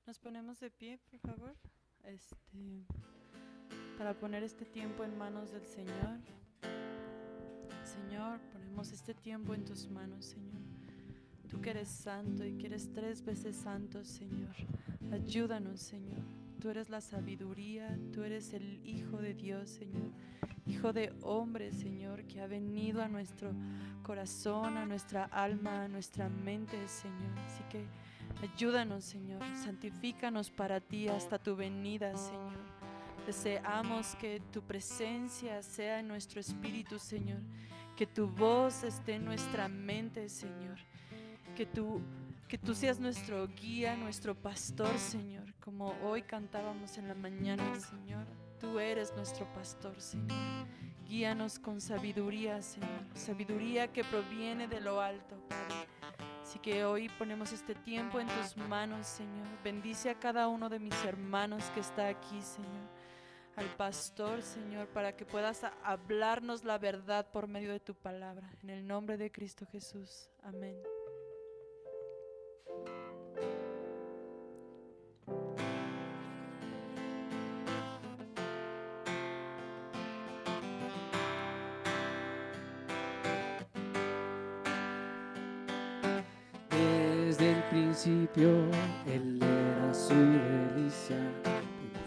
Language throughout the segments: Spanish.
Nos ponemos de pie, por favor, para poner este tiempo en manos del Señor. Señor, ponemos este tiempo en tus manos, Señor. Tú que eres santo y que eres 3 veces santo, Señor. Ayúdanos, Señor. Tú eres la sabiduría, tú eres el Hijo de Dios, Señor. Hijo de hombre, Señor, que ha venido a nuestro corazón, a nuestra alma, a nuestra mente, Señor. Así que ayúdanos, Señor. Santifícanos para ti hasta tu venida, Señor. Deseamos que tu presencia sea en nuestro espíritu, Señor. Que tu voz esté en nuestra mente, Señor. Que tú seas nuestro guía, nuestro pastor, Señor. Como hoy cantábamos en la mañana, Señor. Tú eres nuestro pastor, Señor. Guíanos con sabiduría, Señor. Sabiduría que proviene de lo alto, Padre. Así que hoy ponemos este tiempo en tus manos, Señor. Bendice a cada uno de mis hermanos que está aquí, Señor. Al pastor, Señor, para que puedas hablarnos la verdad por medio de tu palabra. En el nombre de Cristo Jesús. Amén. Desde el principio Él era su delicia,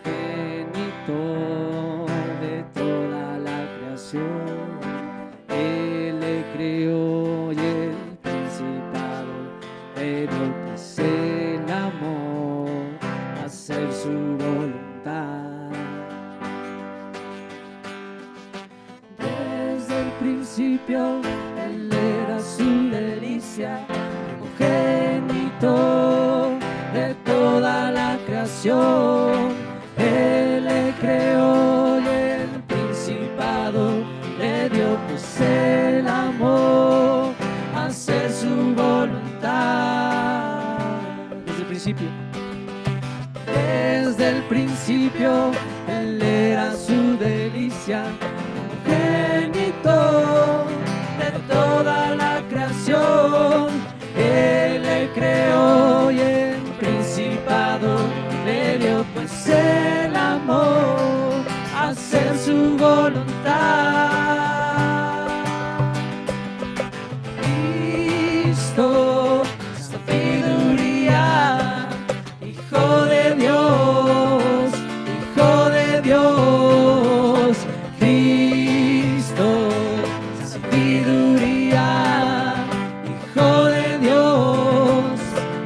primogénito de toda la creación. Él le creó y el principado le dio pues el amor, hacer su voluntad. Desde el principio Él era su delicia, primogénito de toda la creación. Él le creó y el principado le dio pues el amor, hacer su voluntad. Desde el principio. Desde el principio Él era su delicia, primogénito de toda la creación. Él le creó y el principado le dio pues el amor, hacer su voluntad. Cristo, sabiduría, Hijo de Dios, Hijo de Dios. Cristo, sabiduría, Hijo de Dios,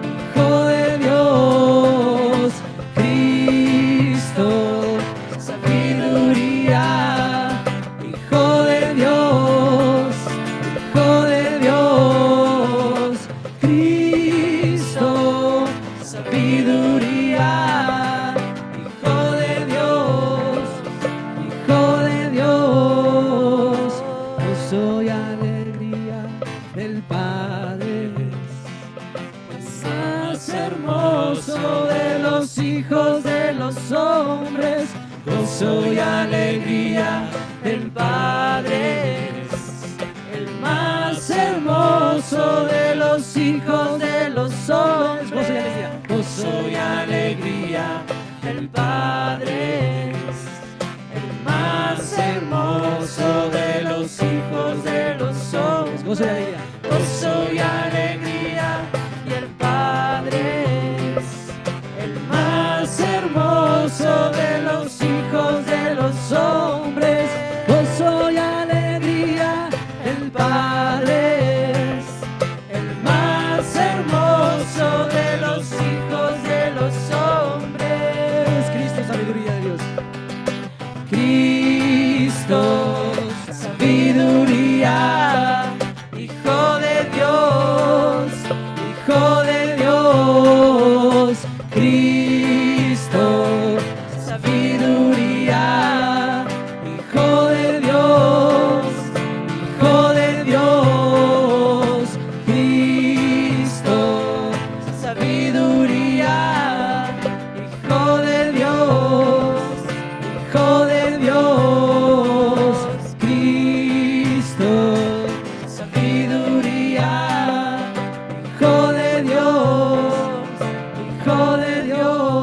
Hijo de Dios. Cristo, sabiduría, Hijo de Dios, Hijo de Dios. Cristo, sabiduría, Hijo de Dios, Hijo de Dios. Gozo y alegría del Padre, más hermoso de los hijos de los hombres. Gozo y alegría del Padre, el más hermoso de los hijos de los hombres. Gozo y alegría del Padre, el más hermoso de los hijos de los hombres. Gozo y alegría, y el Padre es el más hermoso de los hijos de los hombres. Gozo y alegría, el Padre es el más hermoso de los hijos de los hombres. Cristo, sabiduría de Dios. Cristo, sabiduría, Hijo de Dios, Hijo de Dios. Cristo, sabiduría, Hijo de Dios, Hijo de Dios. Cristo, sabiduría, Hijo de Dios, Hijo de Dios. Cristo, sabiduría, Hijo de Dios, Hijo de Dios.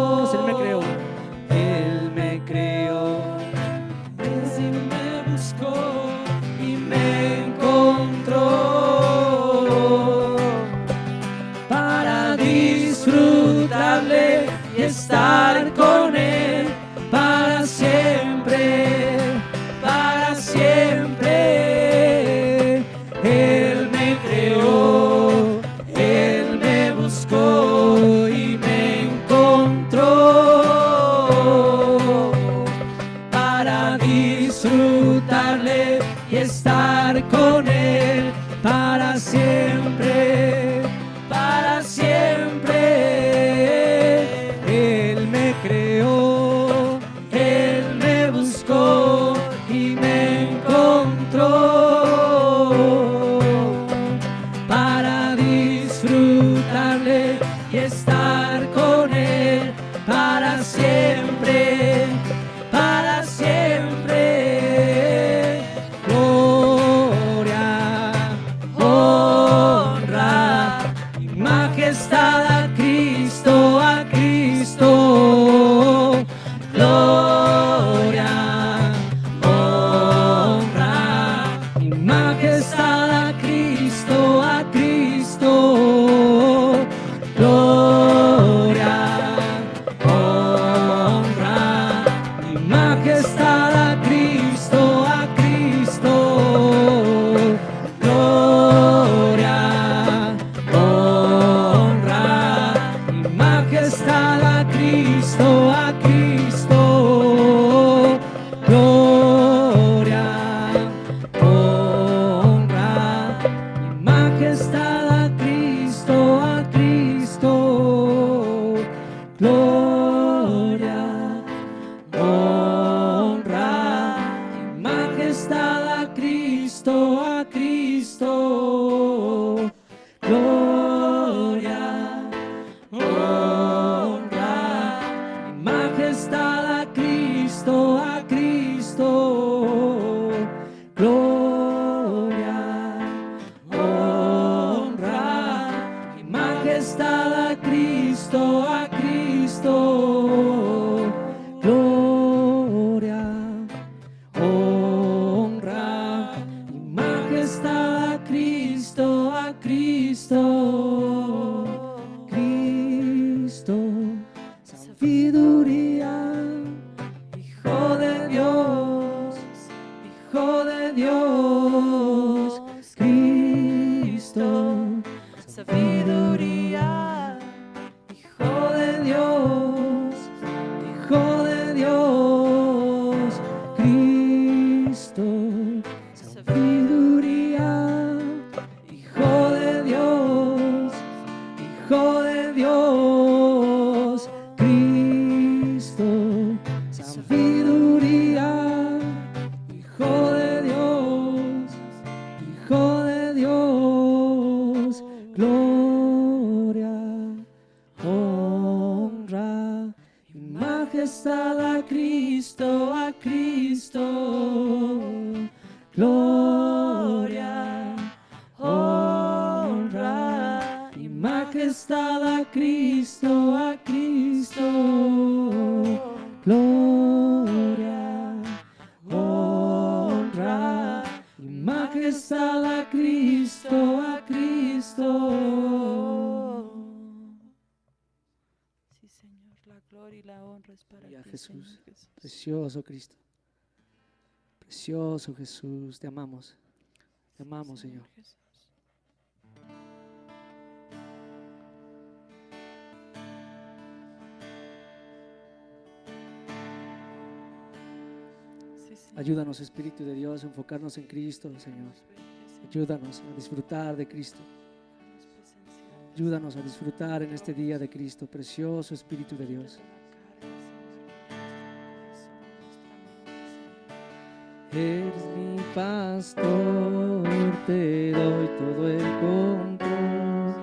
disfrutarle y estar con Él para siempre, para siempre. Gloria, honra y majestad a Cristo, a Cristo. Gloria, honra y majestad a Cristo, a Cristo. Gloria, honra y majestad a Cristo, a Cristo. Gloria, honra y majestad a Cristo, a Cristo. Gloria, honra y majestad a Cristo, a Cristo. Gloria, honra y majestad a Cristo, a Cristo. Gloria, honra y majestad a Cristo, a Cristo. Gloria, honra y majestad a Cristo, a Cristo. Gloria, honra y majestad a Cristo, a Cristo. Cristo, sabiduría, Hijo de Dios, Hijo de Dios. Cristo, sabiduría, Hijo de Dios, Hijo de Dios. Cristo, sabiduría, Hijo de Dios, Hijo de Dios. Cristo, sabiduría, Hijo de Dios, Hijo de Dios. Gloria, honra y majestad a Cristo, a Cristo. Gloria, honra y majestad a Cristo, a Cristo. Gloria, honra y majestad a Cristo, a Cristo. Sí, Señor, la gloria y la honra es para ti, Jesús, Señor Jesús. precioso Cristo, precioso Jesús, te amamos, Señor. Jesús. Sí, Señor. Ayúdanos, Espíritu de Dios, a enfocarnos en Cristo, Señor. Ayúdanos a disfrutar de Cristo. Ayúdanos a disfrutar en este día de Cristo, precioso Espíritu de Dios. Eres mi pastor, te doy todo el control.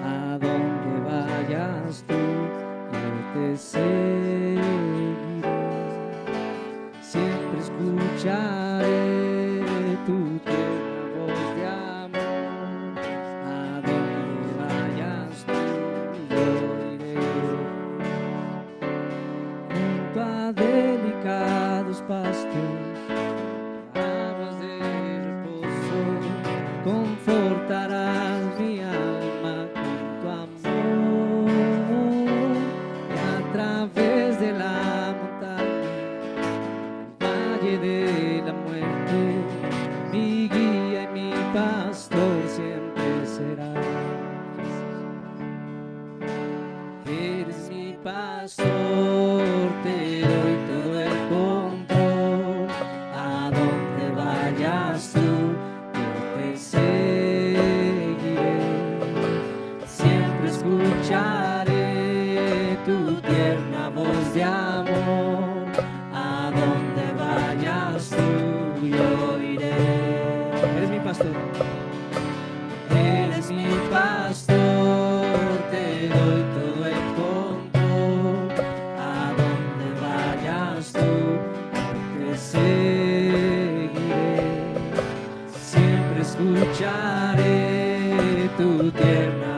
A donde vayas tú, yo te seguiré. Siempre escucharé tu tierna voz de amor. A donde vayas tú, yo iré. Junto a delicados pastos, confortarás mi alma con tu amor, y a través de la montaña, el valle de la muerte, mi guía y mi pastor siempre serás. Eres mi pastor, te doy todo el control, a donde vayas tú seguiré, siempre escucharé tu tierna voz de amor. A donde vayas tú, yo iré. Eres mi pastor, eres mi pastor,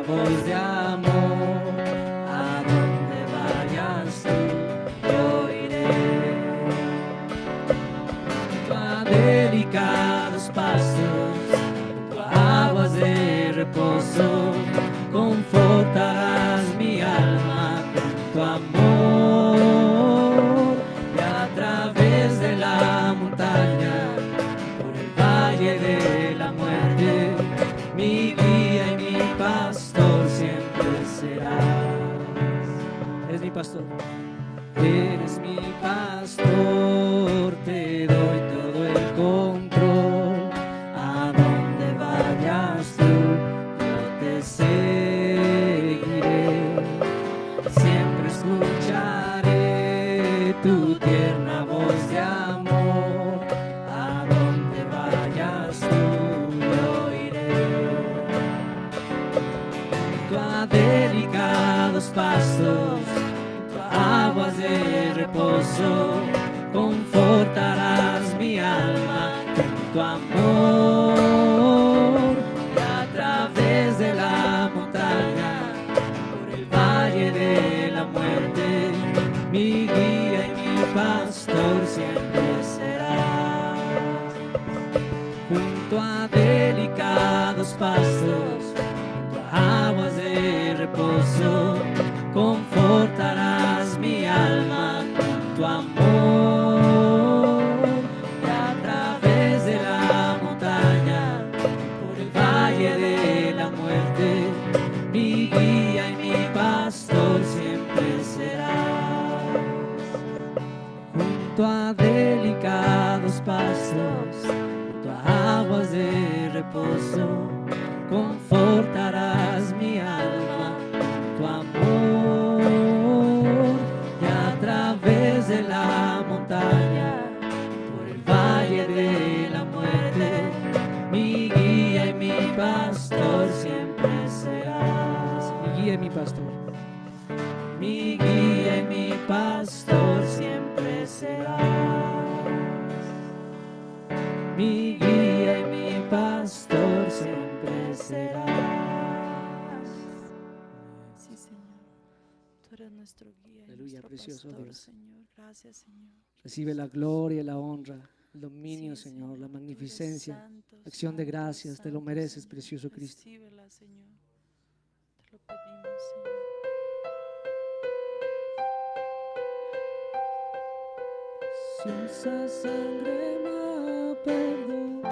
voz de amor. A donde vayas tú, yo iré. Junto a delicados pastos, junto a aguas de reposo, confortarás mi alma con tu amor. Y a través de la montaña, por el valle de la muerte, mi guía y mi pastor siempre serás. Eres mi pastor. Eres mi pastor, te doy todo el control. A donde vayas tú, yo te seguiré. Siempre escucharé tu tierna voz de amor. A donde vayas tú, yo iré. Junto a delicados pastos, junto a aguas de reposo, confortarás mi alma con tu amor. Y a través de la montaña, por el valle de la muerte, mi guía y mi pastor siempre serás. Junto a delicados pastos, junto a aguas de reposo, confortarás mi alma con tu amor. Y a través de la montaña, por el valle de la muerte, mi guía y mi pastor siempre serás. Junto a delicados pastos, junto a aguas de reposo, confortarás mi alma con tu amor. Y a través de la montaña, por el valle de la muerte, mi guía y mi pastor siempre serás. Mi guía y mi pastor. Mi guía y mi pastor siempre serás. Mi guía y mi pastor siempre serás. Sí, Señor. Tú eres nuestro guía. Aleluya, nuestro precioso pastor, Dios. Señor. Gracias, Señor. Recibe la gloria, la honra, el dominio, Sí, Señor, la Tú eres magnificencia, santo, acción de santo, gracias. Te lo santo, mereces, Señor. precioso Cristo. Recíbela, Señor. Te lo pedimos, Señor. Su sangre me perdonó,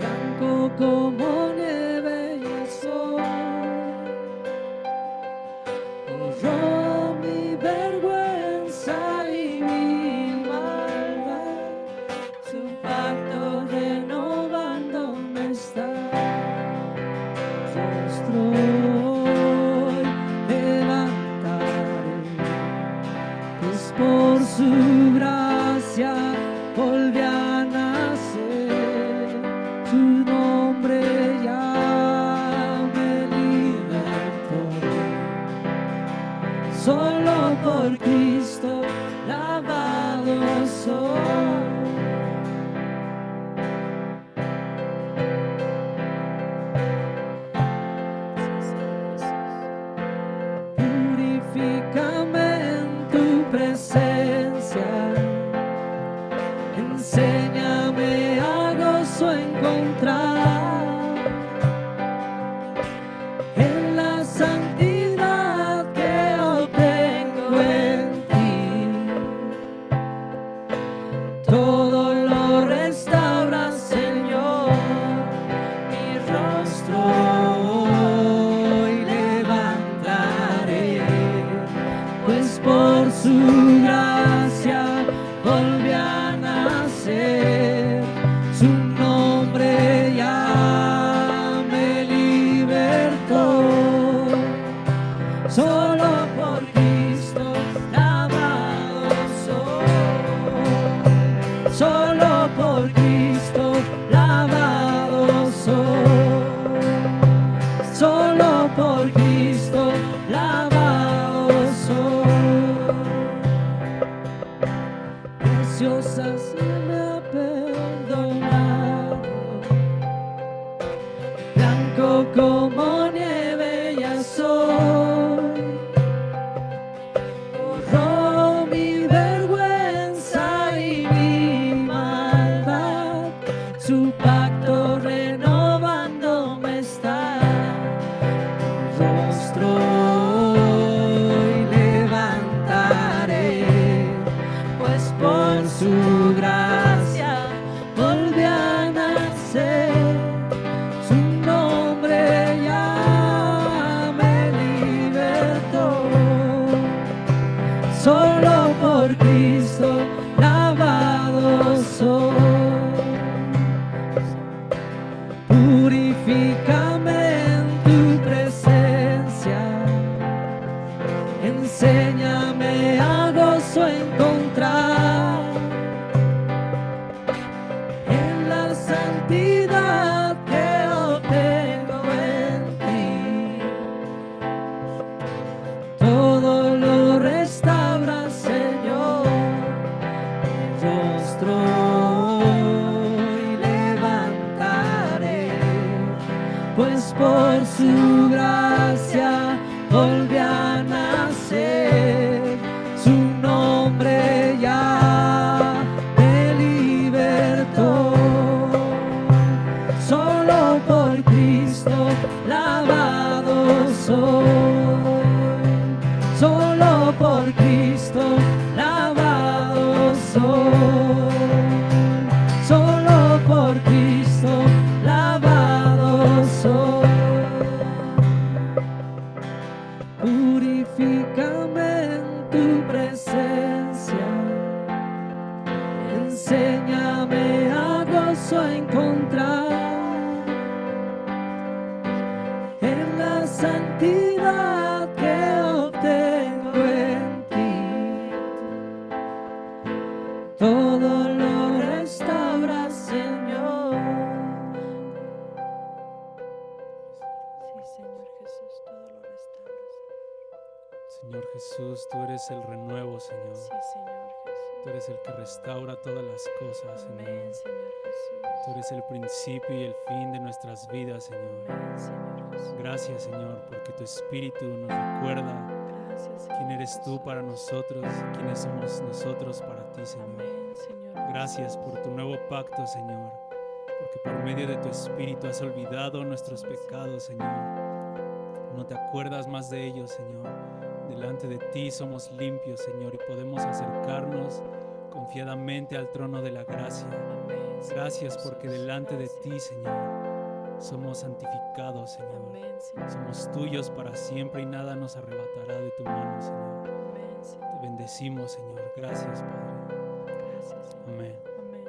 blanco como nieve y sol, borró mi vergüenza y mi maldad. Su pacto renovándome está. Rostro hoy levantaré, pues por su gracia volví a nacer. Tu nombre ya me libertó. Solo por Cristo lavado soy. Purifícame en tu presencia, enséñame a gozo encontrar en la santidad que obtengo en ti. Todo lo restaura, Señor, mi rostro hoy levantaré, pues por su gracia volví a nacer. Su nombre ya me libertó. Solo por Cristo lavado soy. Solo por Cristo lavado soy. blanco como nieve ya soy. Borró mi vergüenza y mi maldad, su pacto renovándome está. Rostro hoy levantaré, pues por su gracia volví a nacer. Su nombre ya me libertó. Solo por Cristo lavado soy. Purifícame en tu presencia, enséñame a gozo encontrar en la santidad que obtengo en ti. Todo lo restaura, Señor, mi rostro hoy levantaré, pues por su gracia volví a nacer. Su nombre ya me libertó. Solo por Cristo lavado soy. Solo por Cristo lavado soy. Solo por Cristo lavado soy. Purifícame en tu presencia, enséñame a gozo encontrar en la santidad que obtengo en ti. Todo lo restaura, Señor. Sí, Señor Jesús, todo lo restauras. Señor Jesús, tú eres el renuevo, Señor. Sí, Señor Jesús. Tú eres el que restaura todas las cosas, Amén, Señor. Señor Jesús. Tú eres el principio y el fin de nuestras vidas, Señor. Amén, Señor Jesús. Gracias, Señor, porque tu Espíritu nos recuerda Gracias, Señor quién eres tú Jesús. para nosotros, quiénes somos nosotros para ti, Señor. Amén, Señor Gracias Jesús. por tu nuevo pacto, Señor, porque por medio de tu Espíritu has olvidado nuestros pecados, Señor. No te acuerdas más de ellos, Señor. Delante de ti somos limpios, Señor, y podemos acercarnos confiadamente al trono de la gracia. Amén, Señor Gracias porque Jesús. delante de Gracias. ti, Señor, somos santificados, Señor. Amén, Señor. Somos tuyos para siempre y nada nos arrebatará de tu mano, Señor. Amén, Señor. Te bendecimos, Señor. Gracias, Padre. Gracias, Señor. Amén. Amén.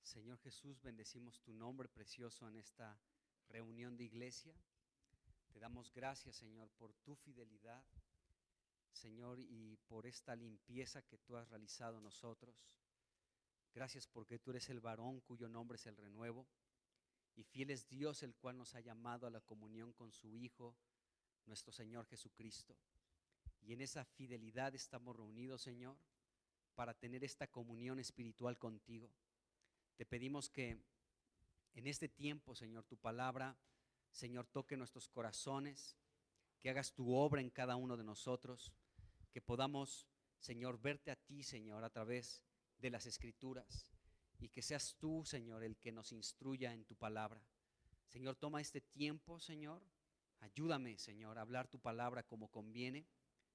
Señor Jesús, bendecimos tu nombre precioso en esta reunión de iglesia. Te damos gracias, Señor, por tu fidelidad, Señor, y por esta limpieza que tú has realizado en nosotros. Gracias porque tú eres el varón cuyo nombre es el renuevo, y fiel es Dios el cual nos ha llamado a la comunión con su Hijo, nuestro Señor Jesucristo. Y en esa fidelidad estamos reunidos, Señor, para tener esta comunión espiritual contigo. Te pedimos que en este tiempo, Señor, tu palabra, Señor, toque nuestros corazones, que hagas tu obra en cada uno de nosotros, que podamos, Señor, verte a ti, Señor, a través de las Escrituras, y que seas tú, Señor, el que nos instruya en tu palabra. Señor, toma este tiempo, Señor. Ayúdame, Señor, a hablar tu palabra como conviene,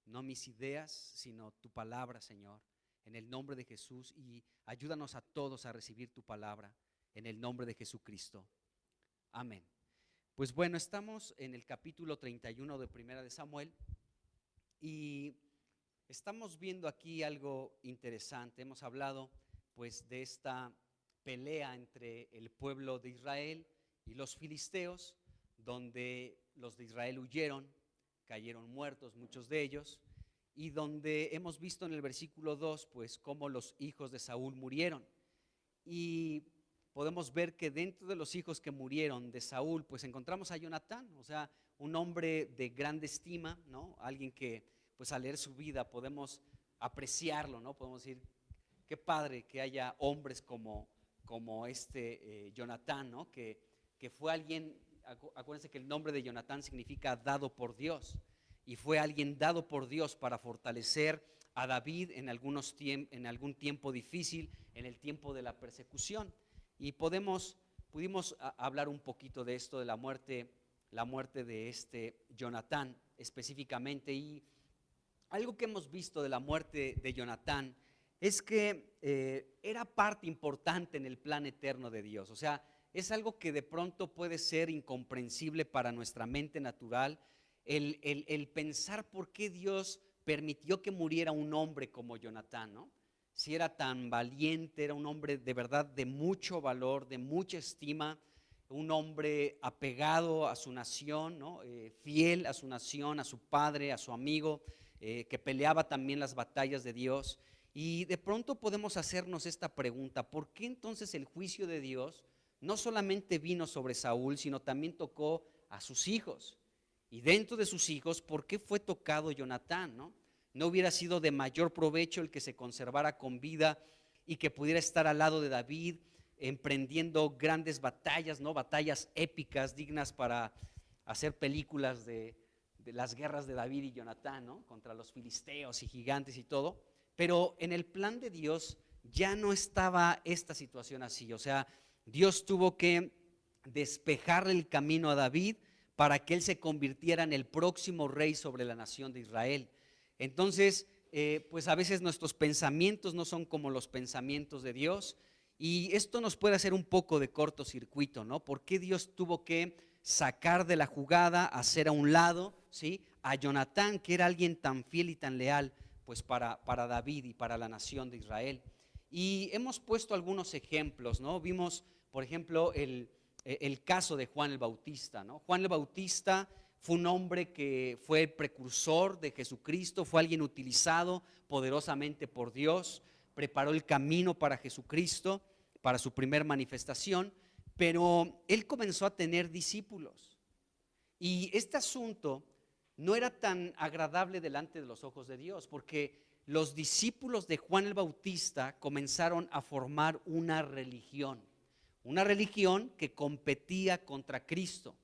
no mis ideas, sino tu palabra, Señor, en el nombre de Jesús, y ayúdanos a todos a recibir tu palabra en el nombre de Jesucristo. Amén. Pues bueno, estamos en el capítulo 31 de Primera de Samuel y estamos viendo aquí algo interesante. Hemos hablado pues de esta pelea entre el pueblo de Israel y los filisteos, donde los de Israel huyeron, cayeron muertos muchos de ellos, y donde hemos visto en el versículo 2 pues cómo los hijos de Saúl murieron. Y podemos ver que dentro de los hijos que murieron de Saúl pues encontramos a Jonatán, o sea, un hombre de grande estima, ¿no? Alguien que pues al leer su vida podemos apreciarlo, ¿no? Podemos decir, qué padre que haya hombres como Jonatán, ¿no? Que fue alguien, acuérdense que el nombre de Jonatán significa dado por Dios, y fue alguien dado por Dios para fortalecer a David en algún tiempo difícil, en el tiempo de la persecución. Y pudimos hablar un poquito de esto, de la muerte de Jonatán específicamente. Y algo que hemos visto de la muerte de Jonatán es que era parte importante en el plan eterno de Dios. O sea, es algo que de pronto puede ser incomprensible para nuestra mente natural, el pensar por qué Dios permitió que muriera un hombre como Jonatán, ¿no? Si era tan valiente, era un hombre de verdad de mucho valor, de mucha estima, un hombre apegado a su nación, ¿no? Fiel a su nación, a su padre, a su amigo, que peleaba también las batallas de Dios. Y de pronto podemos hacernos esta pregunta: ¿por qué entonces el juicio de Dios no solamente vino sobre Saúl, sino también tocó a sus hijos? Y dentro de sus hijos, ¿por qué fue tocado Jonatán, no? ¿No hubiera sido de mayor provecho el que se conservara con vida y que pudiera estar al lado de David emprendiendo grandes batallas, ¿no? Batallas épicas dignas para hacer películas de las guerras de David y Jonatán, ¿no? Contra los filisteos y gigantes y todo. Pero en el plan de Dios ya no estaba esta situación así. O sea, Dios tuvo que despejarle el camino a David para que él se convirtiera en el próximo rey sobre la nación de Israel. Entonces, pues a veces nuestros pensamientos no son como los pensamientos de Dios, y esto nos puede hacer un poco de cortocircuito, ¿no? ¿Por qué Dios tuvo que sacar de la jugada, hacer a un lado, ¿sí?, a Jonatán, que era alguien tan fiel y tan leal pues para David y para la nación de Israel? Y hemos puesto algunos ejemplos, ¿no? Vimos, por ejemplo, el caso de Juan el Bautista, ¿no? Juan el Bautista fue un hombre que fue el precursor de Jesucristo, fue alguien utilizado poderosamente por Dios, preparó el camino para Jesucristo, para su primer manifestación, pero él comenzó a tener discípulos. Y este asunto no era tan agradable delante de los ojos de Dios, porque los discípulos de Juan el Bautista comenzaron a formar una religión que competía contra Cristo,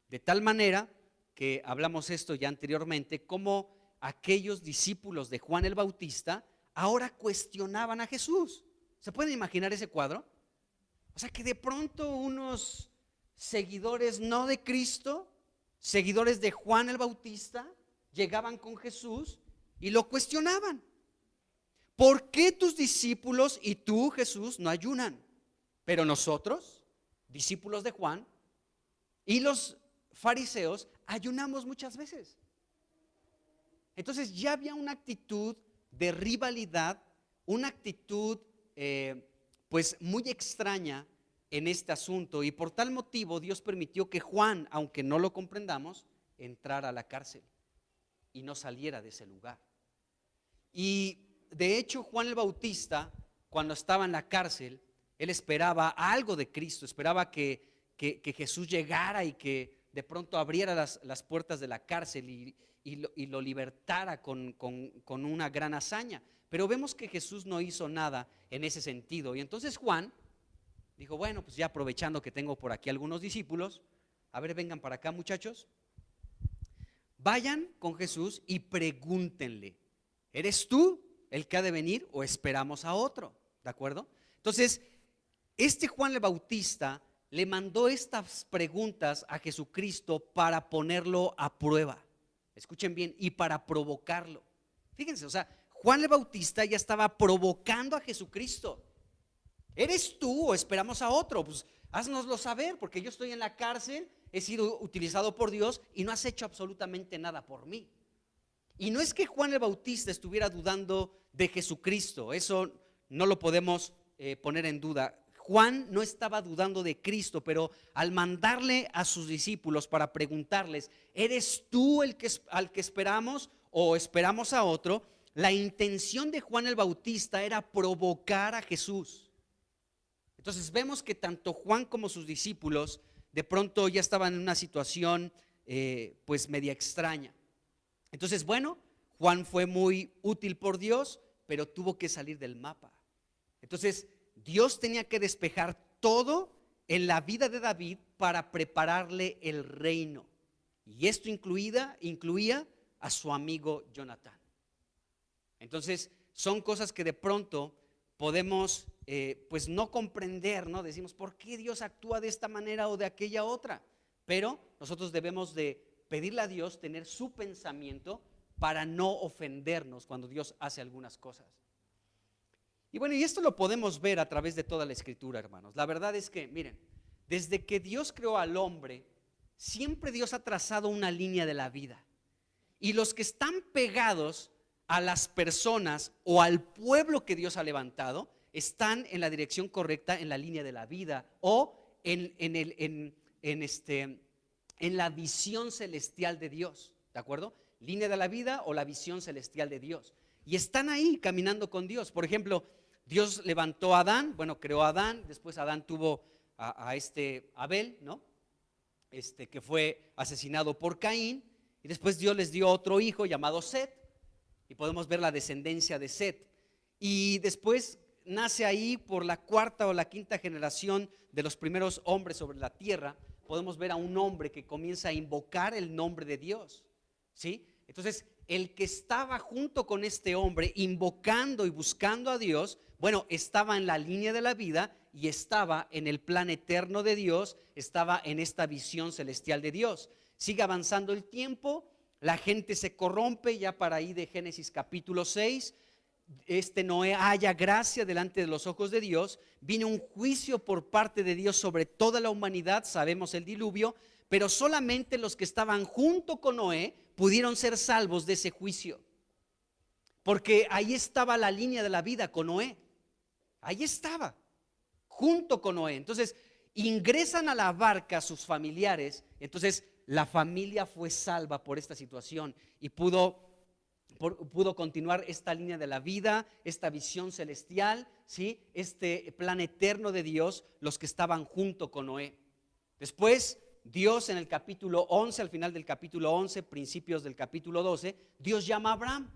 de tal manera que hablamos esto ya anteriormente, como aquellos discípulos de Juan el Bautista ahora cuestionaban a Jesús. ¿Se pueden imaginar ese cuadro? O sea, que de pronto unos seguidores no de Cristo, seguidores de Juan el Bautista, llegaban con Jesús y lo cuestionaban. ¿Por qué tus discípulos y tú, Jesús, no ayunan? Pero nosotros, discípulos de Juan, y los fariseos ayunamos muchas veces. Entonces ya había una actitud de rivalidad, una actitud pues muy extraña en este asunto, y por tal motivo Dios permitió que Juan, aunque no lo comprendamos, entrara a la cárcel y no saliera de ese lugar. Y de hecho Juan el Bautista, cuando estaba en la cárcel, él esperaba algo de Cristo, esperaba que Jesús llegara y que de pronto abriera las puertas de la cárcel y lo libertara con una gran hazaña. Pero vemos que Jesús no hizo nada en ese sentido. Y entonces Juan dijo: bueno, pues ya aprovechando que tengo por aquí algunos discípulos, a ver, vengan para acá, muchachos, vayan con Jesús y pregúntenle: ¿eres tú el que ha de venir o esperamos a otro? ¿De acuerdo? Entonces este Juan el Bautista le mandó estas preguntas a Jesucristo para ponerlo a prueba. Escuchen bien, y para provocarlo. Fíjense, o sea, Juan el Bautista ya estaba provocando a Jesucristo. ¿Eres tú o esperamos a otro? Pues haznoslo saber, porque yo estoy en la cárcel, he sido utilizado por Dios y no has hecho absolutamente nada por mí. Y no es que Juan el Bautista estuviera dudando de Jesucristo, eso no lo podemos poner en duda. Juan no estaba dudando de Cristo, pero al mandarle a sus discípulos para preguntarles, ¿eres tú al que esperamos o esperamos a otro? La intención de Juan el Bautista era provocar a Jesús. Entonces vemos que tanto Juan como sus discípulos de pronto ya estaban en una situación pues media extraña. Entonces bueno, Juan fue muy útil por Dios, pero tuvo que salir del mapa. Entonces Dios tenía que despejar todo en la vida de David para prepararle el reino. Y esto incluía a su amigo Jonatán. Entonces son cosas que de pronto podemos pues no comprender, ¿no? Decimos, ¿por qué Dios actúa de esta manera o de aquella otra? Pero nosotros debemos de pedirle a Dios tener su pensamiento para no ofendernos cuando Dios hace algunas cosas. Y bueno, y esto lo podemos ver a través de toda la Escritura, hermanos. La verdad es que, miren, desde que Dios creó al hombre, siempre Dios ha trazado una línea de la vida. Y los que están pegados a las personas o al pueblo que Dios ha levantado, están en la dirección correcta, en la línea de la vida o en la visión celestial de Dios, ¿de acuerdo? Línea de la vida o la visión celestial de Dios. Y están ahí caminando con Dios. Por ejemplo, Dios levantó a Adán, bueno, creó a Adán, después Adán tuvo a Abel, ¿no? Que fue asesinado por Caín, y después Dios les dio otro hijo llamado Set, y podemos ver la descendencia de Set. Y después nace ahí por la cuarta o la quinta generación de los primeros hombres sobre la tierra, podemos ver a un hombre que comienza a invocar el nombre de Dios, ¿sí? Entonces, el que estaba junto con este hombre invocando y buscando a Dios, bueno, estaba en la línea de la vida y estaba en el plan eterno de Dios, estaba en esta visión celestial de Dios. Sigue avanzando el tiempo, la gente se corrompe, ya para ahí de Génesis capítulo 6, Noé halla gracia delante de los ojos de Dios, viene un juicio por parte de Dios sobre toda la humanidad, sabemos el diluvio, pero solamente los que estaban junto con Noé pudieron ser salvos de ese juicio, porque ahí estaba la línea de la vida con Noé, ahí estaba, junto con Noé. Entonces ingresan a la barca sus familiares, entonces la familia fue salva por esta situación y pudo continuar esta línea de la vida, esta visión celestial, ¿sí? Este plan eterno de Dios, los que estaban junto con Noé. Después Dios en el capítulo 11, al final del capítulo 11, principios del capítulo 12, Dios llama a Abraham.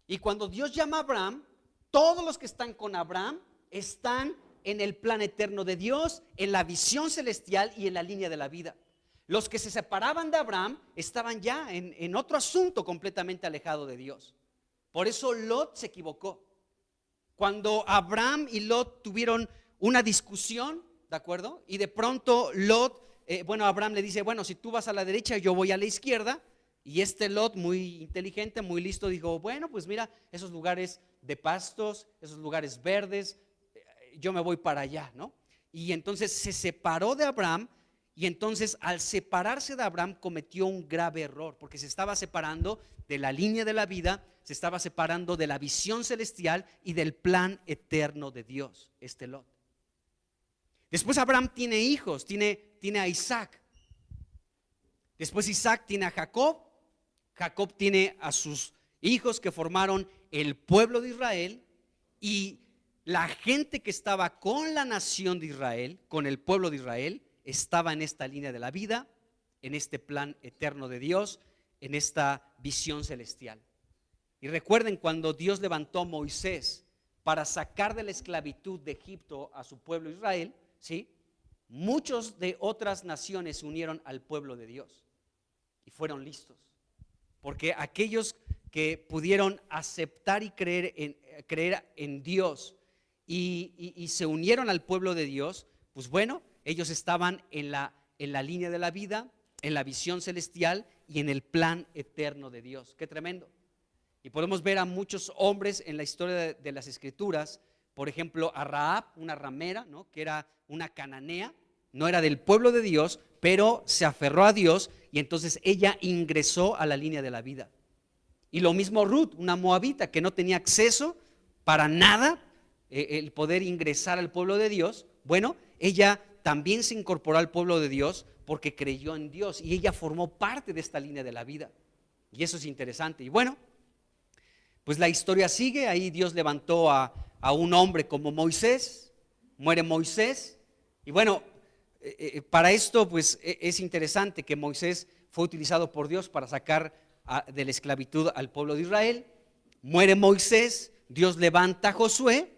Y cuando Dios llama a Abraham, todos los que están con Abraham están en el plan eterno de Dios, en la visión celestial y en la línea de la vida. Los que se separaban de Abraham estaban ya en otro asunto completamente alejado de Dios. Por eso Lot se equivocó. Cuando Abraham y Lot tuvieron una discusión, ¿de acuerdo? Y de pronto Lot, Abraham le dice, bueno, si tú vas a la derecha, yo voy a la izquierda. Y Lot, muy inteligente, muy listo, dijo, bueno, pues mira, esos lugares de pastos, esos lugares verdes, yo me voy para allá, ¿no? Y entonces se separó de Abraham. Y entonces al separarse de Abraham cometió un grave error, porque se estaba separando de la línea de la vida, se estaba separando de la visión celestial y del plan eterno de Dios, Lot. Después Abraham tiene hijos, tiene a Isaac. Después Isaac tiene a Jacob. Jacob tiene a sus hijos que formaron el pueblo de Israel, y la gente que estaba con la nación de Israel, con el pueblo de Israel, estaba en esta línea de la vida, en este plan eterno de Dios, en esta visión celestial. Y recuerden cuando Dios levantó a Moisés para sacar de la esclavitud de Egipto a su pueblo Israel, ¿sí? Muchos de otras naciones se unieron al pueblo de Dios y fueron listos, porque aquellos que pudieron aceptar y creer en Dios y se unieron al pueblo de Dios, pues bueno, ellos estaban en la línea de la vida, en la visión celestial y en el plan eterno de Dios. Qué tremendo. Y podemos ver a muchos hombres en la historia de las Escrituras, por ejemplo a Rahab, una ramera, ¿no?, que era una cananea, no era del pueblo de Dios, pero se aferró a Dios y entonces ella ingresó a la línea de la vida. Y lo mismo Ruth, una moabita que no tenía acceso para nada el poder ingresar al pueblo de Dios. Bueno, ella también se incorporó al pueblo de Dios porque creyó en Dios y ella formó parte de esta línea de la vida. Y eso es interesante. Y bueno, pues la historia sigue. Ahí Dios levantó a un hombre como Moisés, muere Moisés. Y bueno, para esto pues es interesante que Moisés fue utilizado por Dios para sacar de la esclavitud al pueblo de Israel. Muere Moisés, Dios levanta a Josué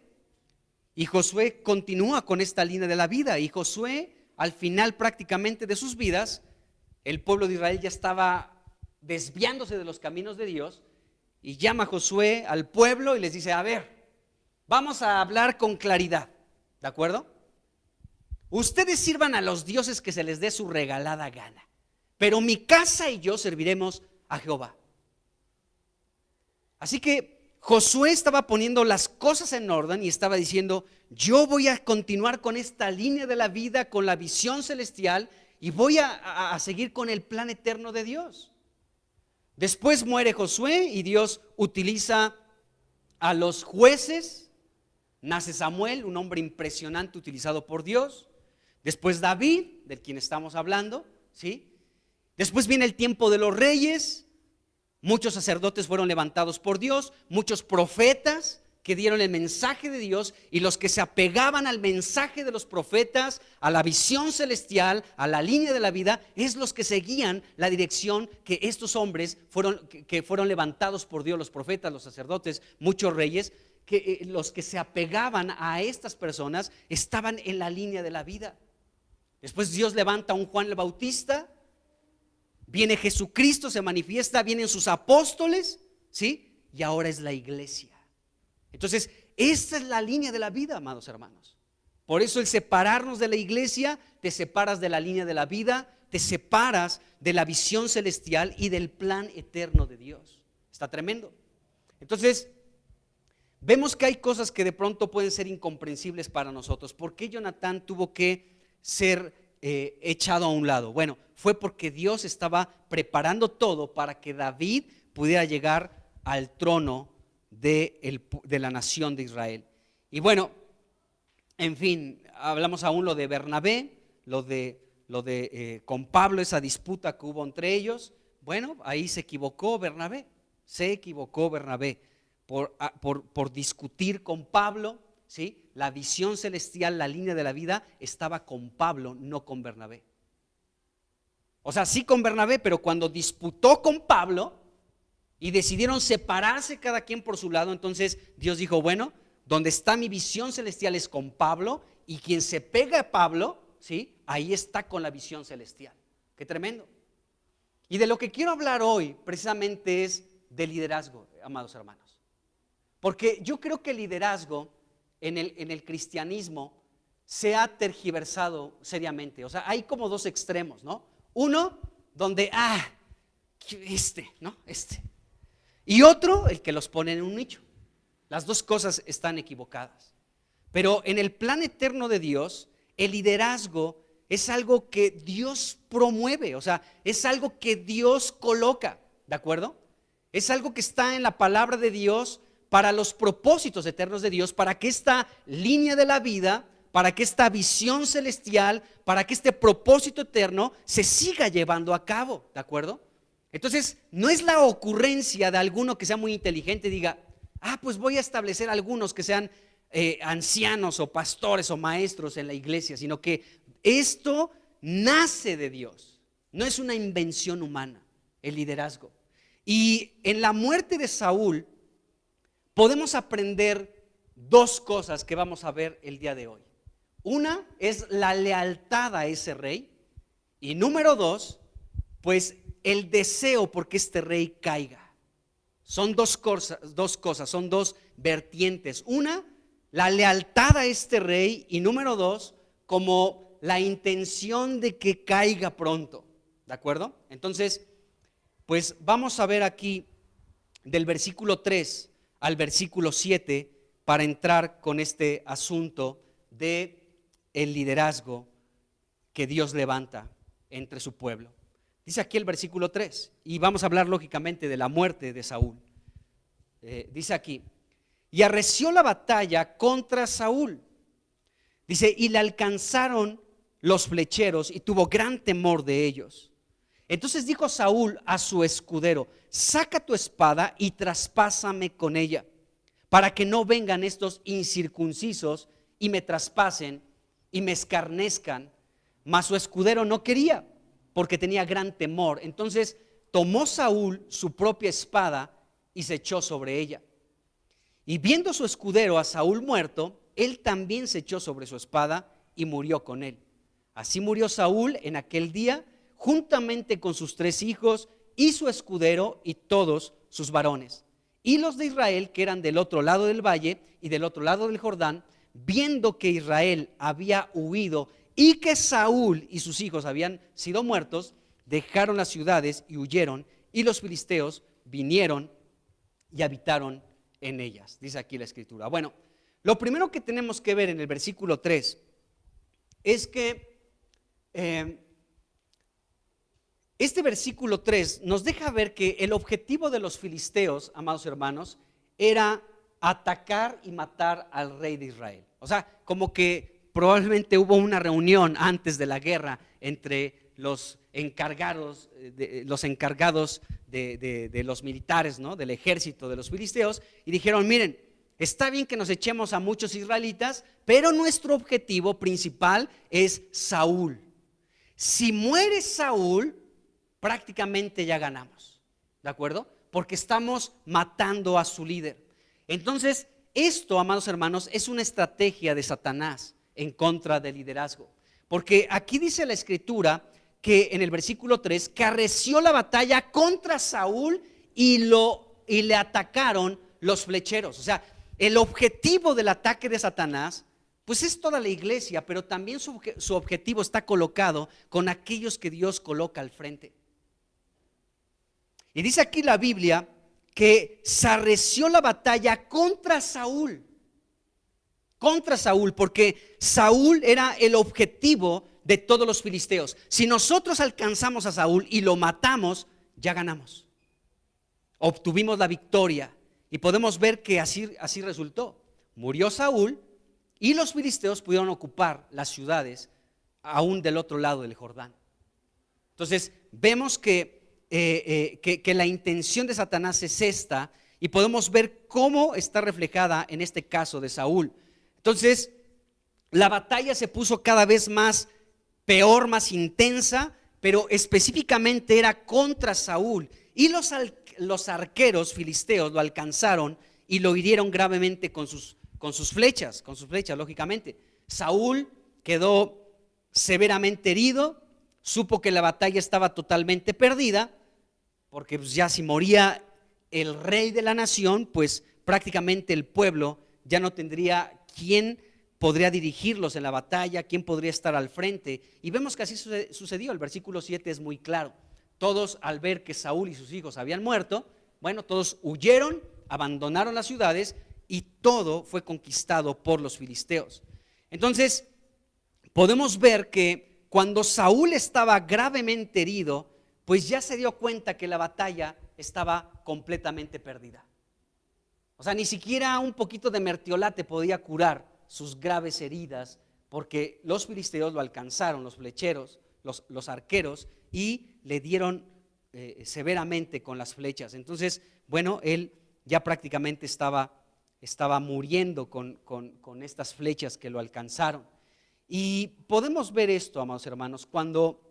y Josué continúa con esta línea de la vida. Y Josué, al final prácticamente de sus vidas, el pueblo de Israel ya estaba desviándose de los caminos de Dios y llama a Josué al pueblo y les dice: a ver, vamos a hablar con claridad, ¿de acuerdo? Ustedes sirvan a los dioses que se les dé su regalada gana, pero mi casa y yo serviremos a Jehová. Así que Josué estaba poniendo las cosas en orden y estaba diciendo: yo voy a continuar con esta línea de la vida, con la visión celestial, y voy a seguir con el plan eterno de Dios. Después muere Josué y Dios utiliza a los jueces. Nace Samuel, un hombre impresionante utilizado por Dios. Después David, del quien estamos hablando, ¿sí? Después viene el tiempo de los reyes. Muchos sacerdotes fueron levantados por Dios, muchos profetas que dieron el mensaje de Dios, y los que se apegaban al mensaje de los profetas, a la visión celestial, a la línea de la vida, es los que seguían la dirección que estos hombres que fueron levantados por Dios, los profetas, los sacerdotes, muchos reyes, que los que se apegaban a estas personas estaban en la línea de la vida. Después Dios levanta a un Juan el Bautista. Viene Jesucristo, se manifiesta, vienen sus apóstoles, ¿sí? Y ahora es la iglesia. Entonces, esta es la línea de la vida, amados hermanos. Por eso el separarnos de la iglesia, te separas de la línea de la vida, te separas de la visión celestial y del plan eterno de Dios. Está tremendo. Entonces, vemos que hay cosas que de pronto pueden ser incomprensibles para nosotros. ¿Por qué Jonatán tuvo que ser echado a un lado? Bueno, fue porque Dios estaba preparando todo para que David pudiera llegar al trono de la nación de Israel. Y bueno, en fin, hablamos aún lo de Bernabé, lo de con Pablo, esa disputa que hubo entre ellos. Bueno, ahí se equivocó Bernabé por discutir con Pablo, ¿sí? La visión celestial, la línea de la vida estaba con Pablo, no con Bernabé. O sea, sí con Bernabé, pero cuando disputó con Pablo y decidieron separarse cada quien por su lado, entonces Dios dijo: bueno, donde está mi visión celestial es con Pablo, y quien se pega a Pablo, ¿sí?, ahí está con la visión celestial. Qué tremendo. Y de lo que quiero hablar hoy precisamente es de liderazgo, amados hermanos. Porque yo creo que el liderazgo en el cristianismo se ha tergiversado seriamente. O sea, hay como dos extremos, ¿no? Uno donde, ¿no? Y otro, el que los pone en un nicho. Las dos cosas están equivocadas. Pero en el plan eterno de Dios, el liderazgo es algo que Dios promueve, o sea, es algo que Dios coloca, ¿de acuerdo? Es algo que está en la palabra de Dios para los propósitos eternos de Dios, para que esta línea de la vida, para que esta visión celestial, para que este propósito eterno se siga llevando a cabo, ¿de acuerdo? Entonces, no es la ocurrencia de alguno que sea muy inteligente y diga: pues voy a establecer algunos que sean ancianos o pastores o maestros en la iglesia, sino que esto nace de Dios, no es una invención humana, el liderazgo. Y en la muerte de Saúl podemos aprender dos cosas que vamos a ver el día de hoy. Una es la lealtad a ese rey, y número dos, pues el deseo porque este rey caiga. Son dos cosas, son dos vertientes. Una, la lealtad a este rey y número 2, como la intención de que caiga pronto, ¿de acuerdo? Entonces, pues vamos a ver aquí del versículo 3 al versículo 7 para entrar con este asunto de el liderazgo que Dios levanta entre su pueblo. Dice aquí el versículo 3, y vamos a hablar lógicamente de la muerte de Saúl. Dice aquí: y arreció la batalla contra Saúl. Dice: y le alcanzaron los flecheros y tuvo gran temor de ellos. Entonces dijo Saúl a su escudero: saca tu espada y traspásame con ella, para que no vengan estos incircuncisos y me traspasen y me escarnezcan. Mas su escudero no quería, porque tenía gran temor. Entonces tomó Saúl su propia espada y se echó sobre ella. Y viendo su escudero a Saúl muerto, él también se echó sobre su espada y murió con él. Así murió Saúl en aquel día, juntamente con sus 3 hijos y su escudero y todos sus varones. Y los de Israel, que eran del otro lado del valle y del otro lado del Jordán, viendo que Israel había huido y que Saúl y sus hijos habían sido muertos, dejaron las ciudades y huyeron, y los filisteos vinieron y habitaron en ellas. Dice aquí la escritura. Bueno, lo primero que tenemos que ver en el versículo 3 es que este versículo 3 nos deja ver que el objetivo de los filisteos, amados hermanos, era atacar y matar al rey de Israel. O sea, como que probablemente hubo una reunión antes de la guerra entre los encargados de los militares, ¿no?, del ejército de los filisteos, y dijeron: miren, está bien que nos echemos a muchos israelitas, pero nuestro objetivo principal es Saúl. Si muere Saúl, prácticamente ya ganamos, ¿de acuerdo? Porque estamos matando a su líder. Entonces, esto, amados hermanos, es una estrategia de Satanás en contra del liderazgo. Porque aquí dice la escritura que en el versículo 3, que arreció la batalla contra Saúl y le atacaron los flecheros. O sea, el objetivo del ataque de Satanás, pues es toda la iglesia, pero también su objetivo está colocado con aquellos que Dios coloca al frente. Y dice aquí la Biblia que se arreció la batalla contra Saúl, porque Saúl era el objetivo de todos los filisteos. Si nosotros alcanzamos a Saúl y lo matamos, ya ganamos, obtuvimos la victoria. Y podemos ver que así resultó. Murió Saúl y los filisteos pudieron ocupar las ciudades aún del otro lado del Jordán. Entonces vemos que la intención de Satanás es esta, y podemos ver cómo está reflejada en este caso de Saúl. Entonces la batalla se puso cada vez más peor, más intensa, pero específicamente era contra Saúl, y los arqueros filisteos lo alcanzaron y lo hirieron gravemente con sus flechas, lógicamente. Saúl quedó severamente herido, supo que la batalla estaba totalmente perdida, porque pues ya si moría el rey de la nación, pues prácticamente el pueblo ya no tendría quién podría dirigirlos en la batalla, quién podría estar al frente. Y vemos que así sucedió. El versículo 7 es muy claro. Todos, al ver que Saúl y sus hijos habían muerto, bueno, todos huyeron, abandonaron las ciudades y todo fue conquistado por los filisteos. Entonces podemos ver que cuando Saúl estaba gravemente herido, pues ya se dio cuenta que la batalla estaba completamente perdida. O sea, ni siquiera un poquito de mertiolate podía curar sus graves heridas, porque los filisteos lo alcanzaron, los flecheros, los arqueros, y le dieron severamente con las flechas. Entonces, bueno, él ya prácticamente estaba muriendo con estas flechas que lo alcanzaron. Y podemos ver esto, amados hermanos, cuando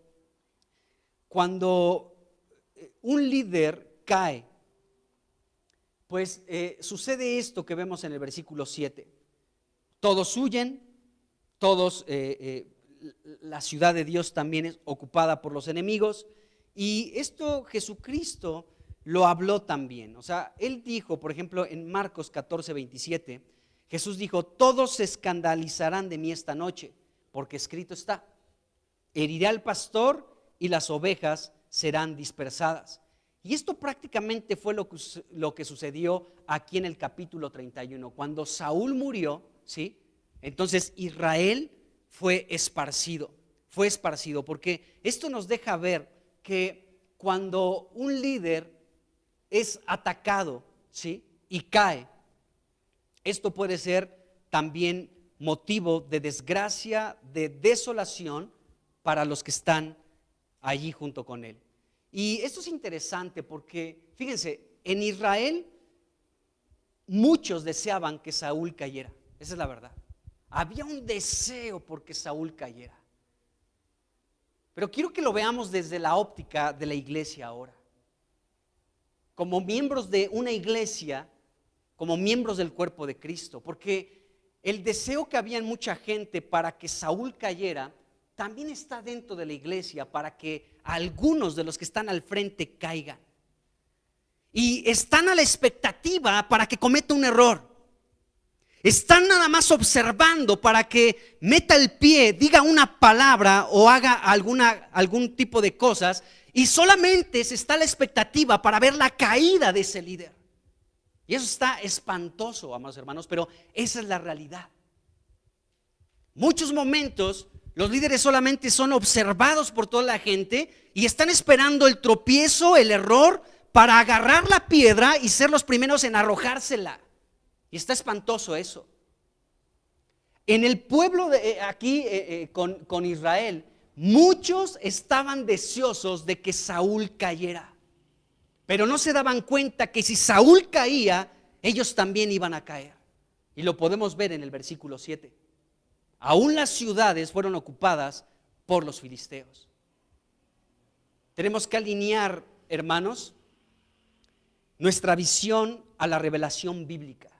un líder cae, pues sucede esto que vemos en el versículo 7. Todos huyen, la ciudad de Dios también es ocupada por los enemigos, y esto Jesucristo lo habló también. O sea, él dijo, por ejemplo, en Marcos 14:27, Jesús dijo: todos se escandalizarán de mí esta noche, porque escrito está: heriré al pastor y las ovejas serán dispersadas. Y esto prácticamente fue lo que sucedió aquí en el capítulo 31. Cuando Saúl murió, ¿sí? Entonces Israel fue esparcido, porque esto nos deja ver que cuando un líder es atacado, ¿sí?, y cae, esto puede ser también motivo de desgracia, de desolación para los que están allí junto con él. Y esto es interesante porque, fíjense, en Israel muchos deseaban que Saúl cayera. Esa es la verdad. Había un deseo porque Saúl cayera. Pero quiero que lo veamos desde la óptica de la iglesia ahora. Como miembros de una iglesia, como miembros del cuerpo de Cristo, porque el deseo que había en mucha gente para que Saúl cayera también está dentro de la iglesia, para que algunos de los que están al frente caigan. Y están a la expectativa para que cometa un error. Están nada más observando para que meta el pie, diga una palabra o haga algún tipo de cosas, y solamente se está a la expectativa para ver la caída de ese líder. Y eso está espantoso, amados hermanos, pero esa es la realidad. Muchos momentos los líderes solamente son observados por toda la gente y están esperando el tropiezo, el error, para agarrar la piedra y ser los primeros en arrojársela. Y está espantoso eso. En el pueblo de aquí con Israel, muchos estaban deseosos de que Saúl cayera, pero no se daban cuenta que si Saúl caía, ellos también iban a caer. Y lo podemos ver en el versículo 7. Aún las ciudades fueron ocupadas por los filisteos. Tenemos que alinear, hermanos, nuestra visión a la revelación bíblica,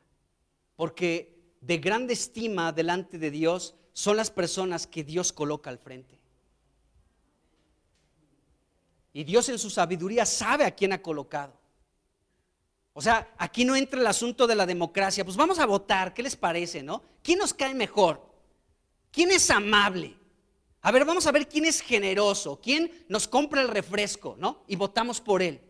porque de grande estima delante de Dios son las personas que Dios coloca al frente. Y Dios en su sabiduría sabe a quién ha colocado. O sea, aquí no entra el asunto de la democracia. Pues vamos a votar, ¿qué les parece, no? ¿Quién nos cae mejor? ¿Quién es amable? A ver, vamos a ver quién es generoso, quién nos compra el refresco, ¿no? Y votamos por él.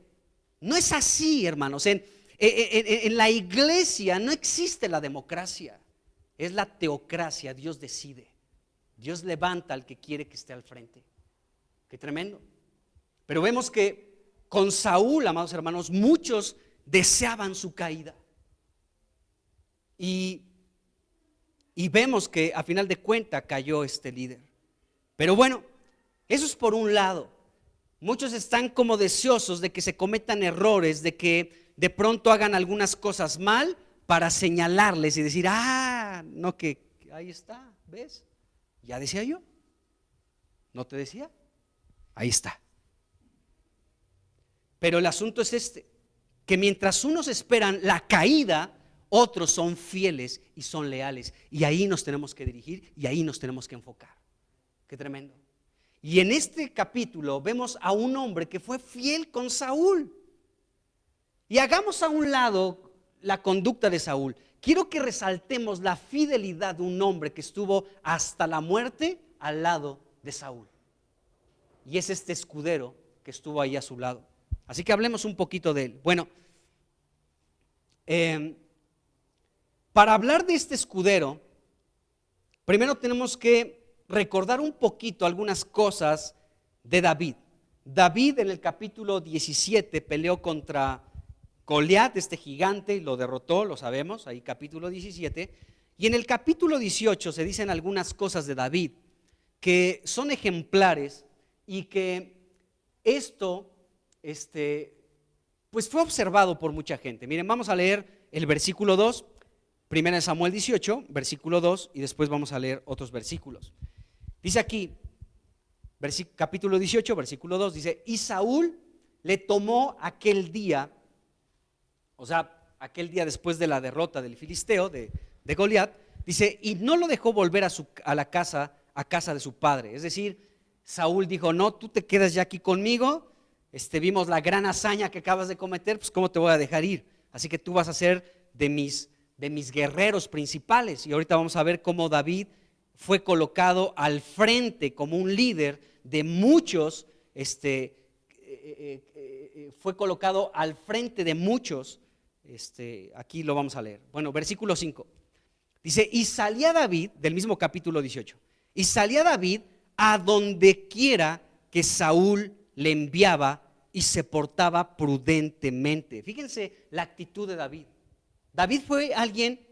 No es así, hermanos. En la iglesia no existe la democracia, es la teocracia. Dios decide, Dios levanta al que quiere que esté al frente. Qué tremendo. Pero vemos que con Saúl, amados hermanos, muchos deseaban su caída. Y vemos que a final de cuentas cayó este líder. Pero bueno, eso es por un lado. Muchos están como deseosos de que se cometan errores, de que de pronto hagan algunas cosas mal para señalarles y decir: no, que ahí está, ¿ves? Ya decía yo. ¿No te decía? Ahí está. Pero el asunto es este, que mientras unos esperan la caída, otros son fieles y son leales. Y ahí nos tenemos que dirigir y ahí nos tenemos que enfocar. Qué tremendo. Y en este capítulo vemos a un hombre que fue fiel con Saúl. Y hagamos a un lado la conducta de Saúl. Quiero que resaltemos la fidelidad de un hombre que estuvo hasta la muerte al lado de Saúl. Y es este escudero que estuvo ahí a su lado. Así que hablemos un poquito de él. Bueno, para hablar de este escudero, primero tenemos que recordar un poquito algunas cosas de David. David en el capítulo 17 peleó contra Goliat, este gigante, y lo derrotó, lo sabemos, ahí capítulo 17. Y en el capítulo 18 se dicen algunas cosas de David que son ejemplares y que esto pues fue observado por mucha gente. Miren, vamos a leer el versículo 2, 1 Samuel 18, versículo 2, y después vamos a leer otros versículos. Dice aquí, capítulo 18, versículo 2, dice: y Saúl le tomó aquel día, o sea, aquel día después de la derrota del filisteo, de Goliat, dice, y no lo dejó volver a casa de su padre. Es decir, Saúl dijo: no, tú te quedas ya aquí conmigo. Vimos la gran hazaña que acabas de cometer, pues cómo te voy a dejar ir. Así que tú vas a ser de mis de mis guerreros principales. Y ahorita vamos a ver cómo David fue colocado al frente como un líder de muchos, fue colocado al frente de muchos. Aquí lo vamos a leer. Bueno, versículo 5. Dice, y salía David, del mismo capítulo 18, y salía David a donde quiera que Saúl le enviaba y se portaba prudentemente. Fíjense la actitud de David. David fue alguien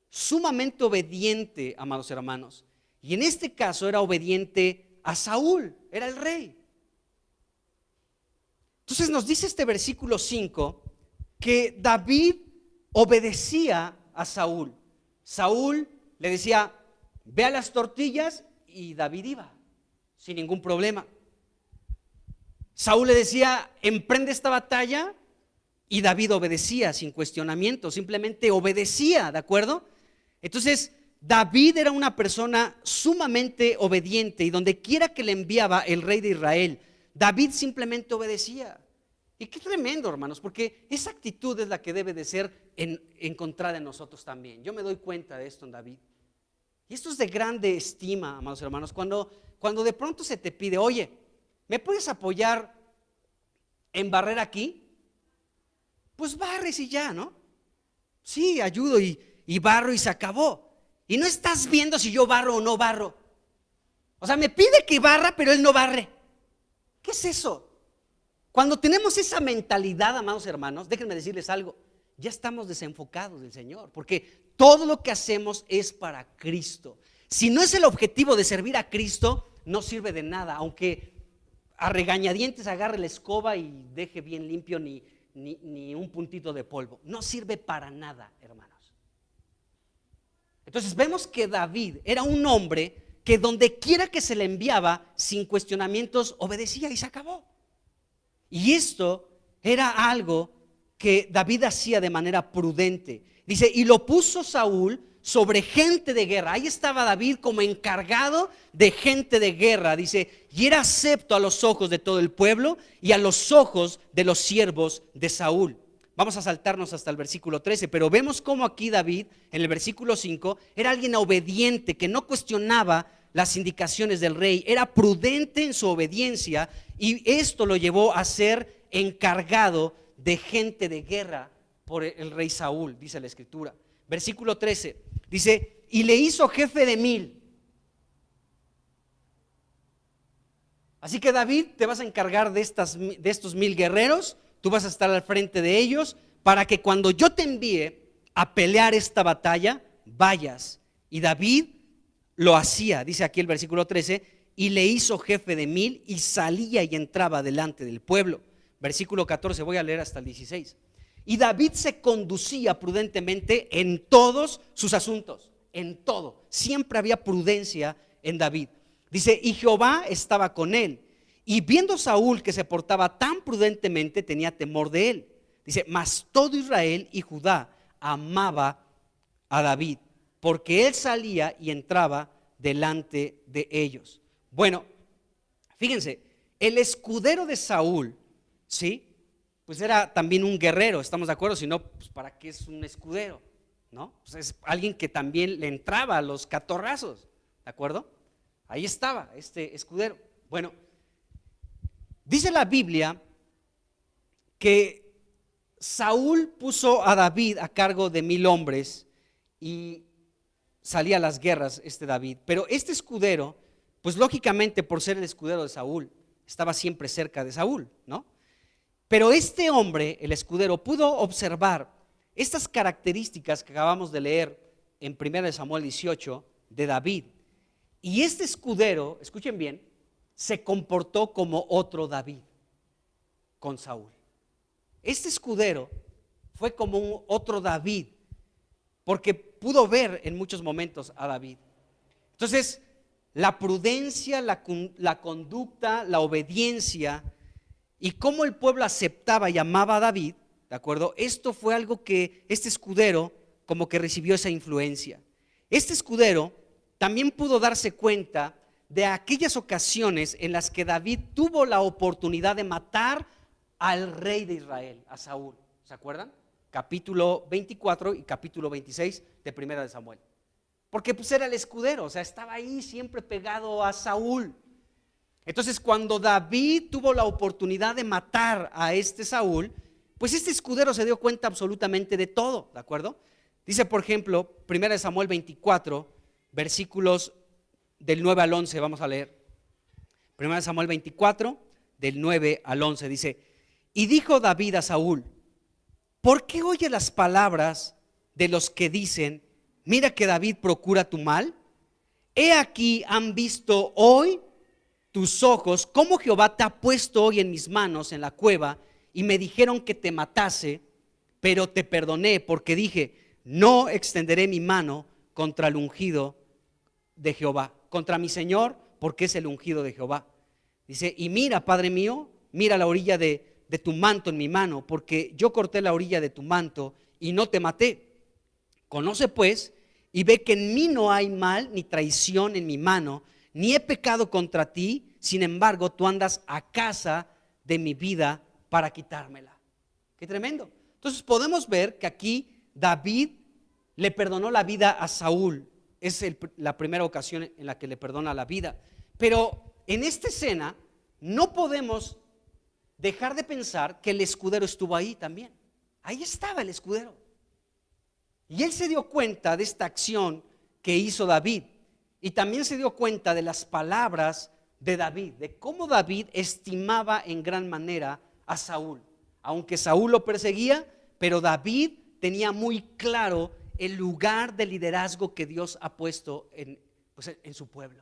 sumamente obediente, amados hermanos, y en este caso era obediente a Saúl, era el rey. Entonces nos dice este versículo 5 que David obedecía a Saúl. Saúl le decía, ve a las tortillas, y David iba sin ningún problema. Saúl le decía, emprende esta batalla, y David obedecía sin cuestionamiento, simplemente obedecía, ¿de acuerdo? Entonces David era una persona sumamente obediente, y donde quiera que le enviaba el rey de Israel, David simplemente obedecía. Y qué tremendo, hermanos, porque esa actitud es la que debe de ser encontrada en nosotros también. Yo me doy cuenta de esto en David. Y esto es de grande estima, amados hermanos, cuando de pronto se te pide, oye, ¿me puedes apoyar en barrer aquí? Pues barres y ya, ¿no? Sí, ayudo y barro y se acabó. Y no estás viendo si yo barro o no barro. O sea, me pide que barra, pero él no barre. ¿Qué es eso? Cuando tenemos esa mentalidad, amados hermanos, déjenme decirles algo, ya estamos desenfocados del Señor, porque todo lo que hacemos es para Cristo. Si no es el objetivo de servir a Cristo, no sirve de nada, aunque a regañadientes agarre la escoba y deje bien limpio ni un puntito de polvo. No sirve para nada, hermanos. Entonces vemos que David era un hombre que donde quiera que se le enviaba, sin cuestionamientos, obedecía y se acabó. Y esto era algo que David hacía de manera prudente. Dice, y lo puso Saúl sobre gente de guerra. Ahí estaba David como encargado de gente de guerra. Dice, y era acepto a los ojos de todo el pueblo y a los ojos de los siervos de Saúl. Vamos a saltarnos hasta el versículo 13, pero vemos cómo aquí David, en el versículo 5, era alguien obediente, que no cuestionaba las indicaciones del rey, era prudente en su obediencia, y esto lo llevó a ser encargado de gente de guerra por el rey Saúl, dice la escritura. Versículo 13, dice, y le hizo jefe de 1000. Así que David, te vas a encargar de estos 1000 guerreros, tú vas a estar al frente de ellos, para que cuando yo te envíe a pelear esta batalla, vayas. Y David lo hacía, dice aquí el versículo 13, y le hizo jefe de 1000 y salía y entraba delante del pueblo. Versículo 14, voy a leer hasta el 16. Y David se conducía prudentemente en todos sus asuntos, en todo. Siempre había prudencia en David. Dice, y Jehová estaba con él. Y viendo Saúl que se portaba tan prudentemente, tenía temor de él. Dice, mas todo Israel y Judá amaba a David, porque él salía y entraba delante de ellos. Bueno, fíjense, el escudero de Saúl, ¿sí? Pues era también un guerrero, ¿estamos de acuerdo? Si no, pues ¿para qué es un escudero? ¿No? Pues es alguien que también le entraba a los catorrazos, ¿de acuerdo? Ahí estaba este escudero. Bueno, dice la Biblia que Saúl puso a David a cargo de 1000 hombres y salía a las guerras David. Pero este escudero, pues lógicamente por ser el escudero de Saúl, estaba siempre cerca de Saúl, ¿no? Pero este hombre, el escudero, pudo observar estas características que acabamos de leer en 1 Samuel 18 de David. Y este escudero, escuchen bien, se comportó como otro David con Saúl. Este escudero fue como un otro David, porque pudo ver en muchos momentos a David. Entonces, la prudencia, la conducta, la obediencia y cómo el pueblo aceptaba y amaba a David, ¿de acuerdo? Esto fue algo que este escudero como que recibió esa influencia. Este escudero también pudo darse cuenta de aquellas ocasiones en las que David tuvo la oportunidad de matar al rey de Israel, a Saúl. ¿Se acuerdan? capítulo 24 y capítulo 26 de Primera de Samuel. Porque pues era el escudero, o sea, estaba ahí siempre pegado a Saúl. Entonces, cuando David tuvo la oportunidad de matar a este Saúl, pues este escudero se dio cuenta absolutamente de todo, ¿de acuerdo? Dice, por ejemplo, 1 Samuel 24, versículos del 9 al 11, vamos a leer. 1 Samuel 24, del 9 al 11, dice: y dijo David a Saúl: ¿por qué oyes las palabras de los que dicen, mira que David procura tu mal? He aquí, han visto hoy tus ojos cómo Jehová te ha puesto hoy en mis manos en la cueva, y me dijeron que te matase, pero te perdoné, porque dije, no extenderé mi mano contra el ungido de Jehová, contra mi Señor, porque es el ungido de Jehová. Dice, y mira, Padre mío, mira la orilla de tu manto en mi mano, porque yo corté la orilla de tu manto y no te maté. Conoce pues y ve que en mí no hay mal ni traición en mi mano, ni he pecado contra ti. Sin embargo, tú andas a casa de mi vida para quitármela. Qué tremendo. Entonces podemos ver que aquí David le perdonó la vida a Saúl. Es la primera ocasión en la que le perdona la vida. Pero en esta escena no podemos dejar de pensar que el escudero estuvo ahí también. Ahí estaba el escudero. Y él se dio cuenta de esta acción que hizo David. Y también se dio cuenta de las palabras de David, de cómo David estimaba en gran manera a Saúl. Aunque Saúl lo perseguía, pero David tenía muy claro el lugar de liderazgo que Dios ha puesto en su pueblo.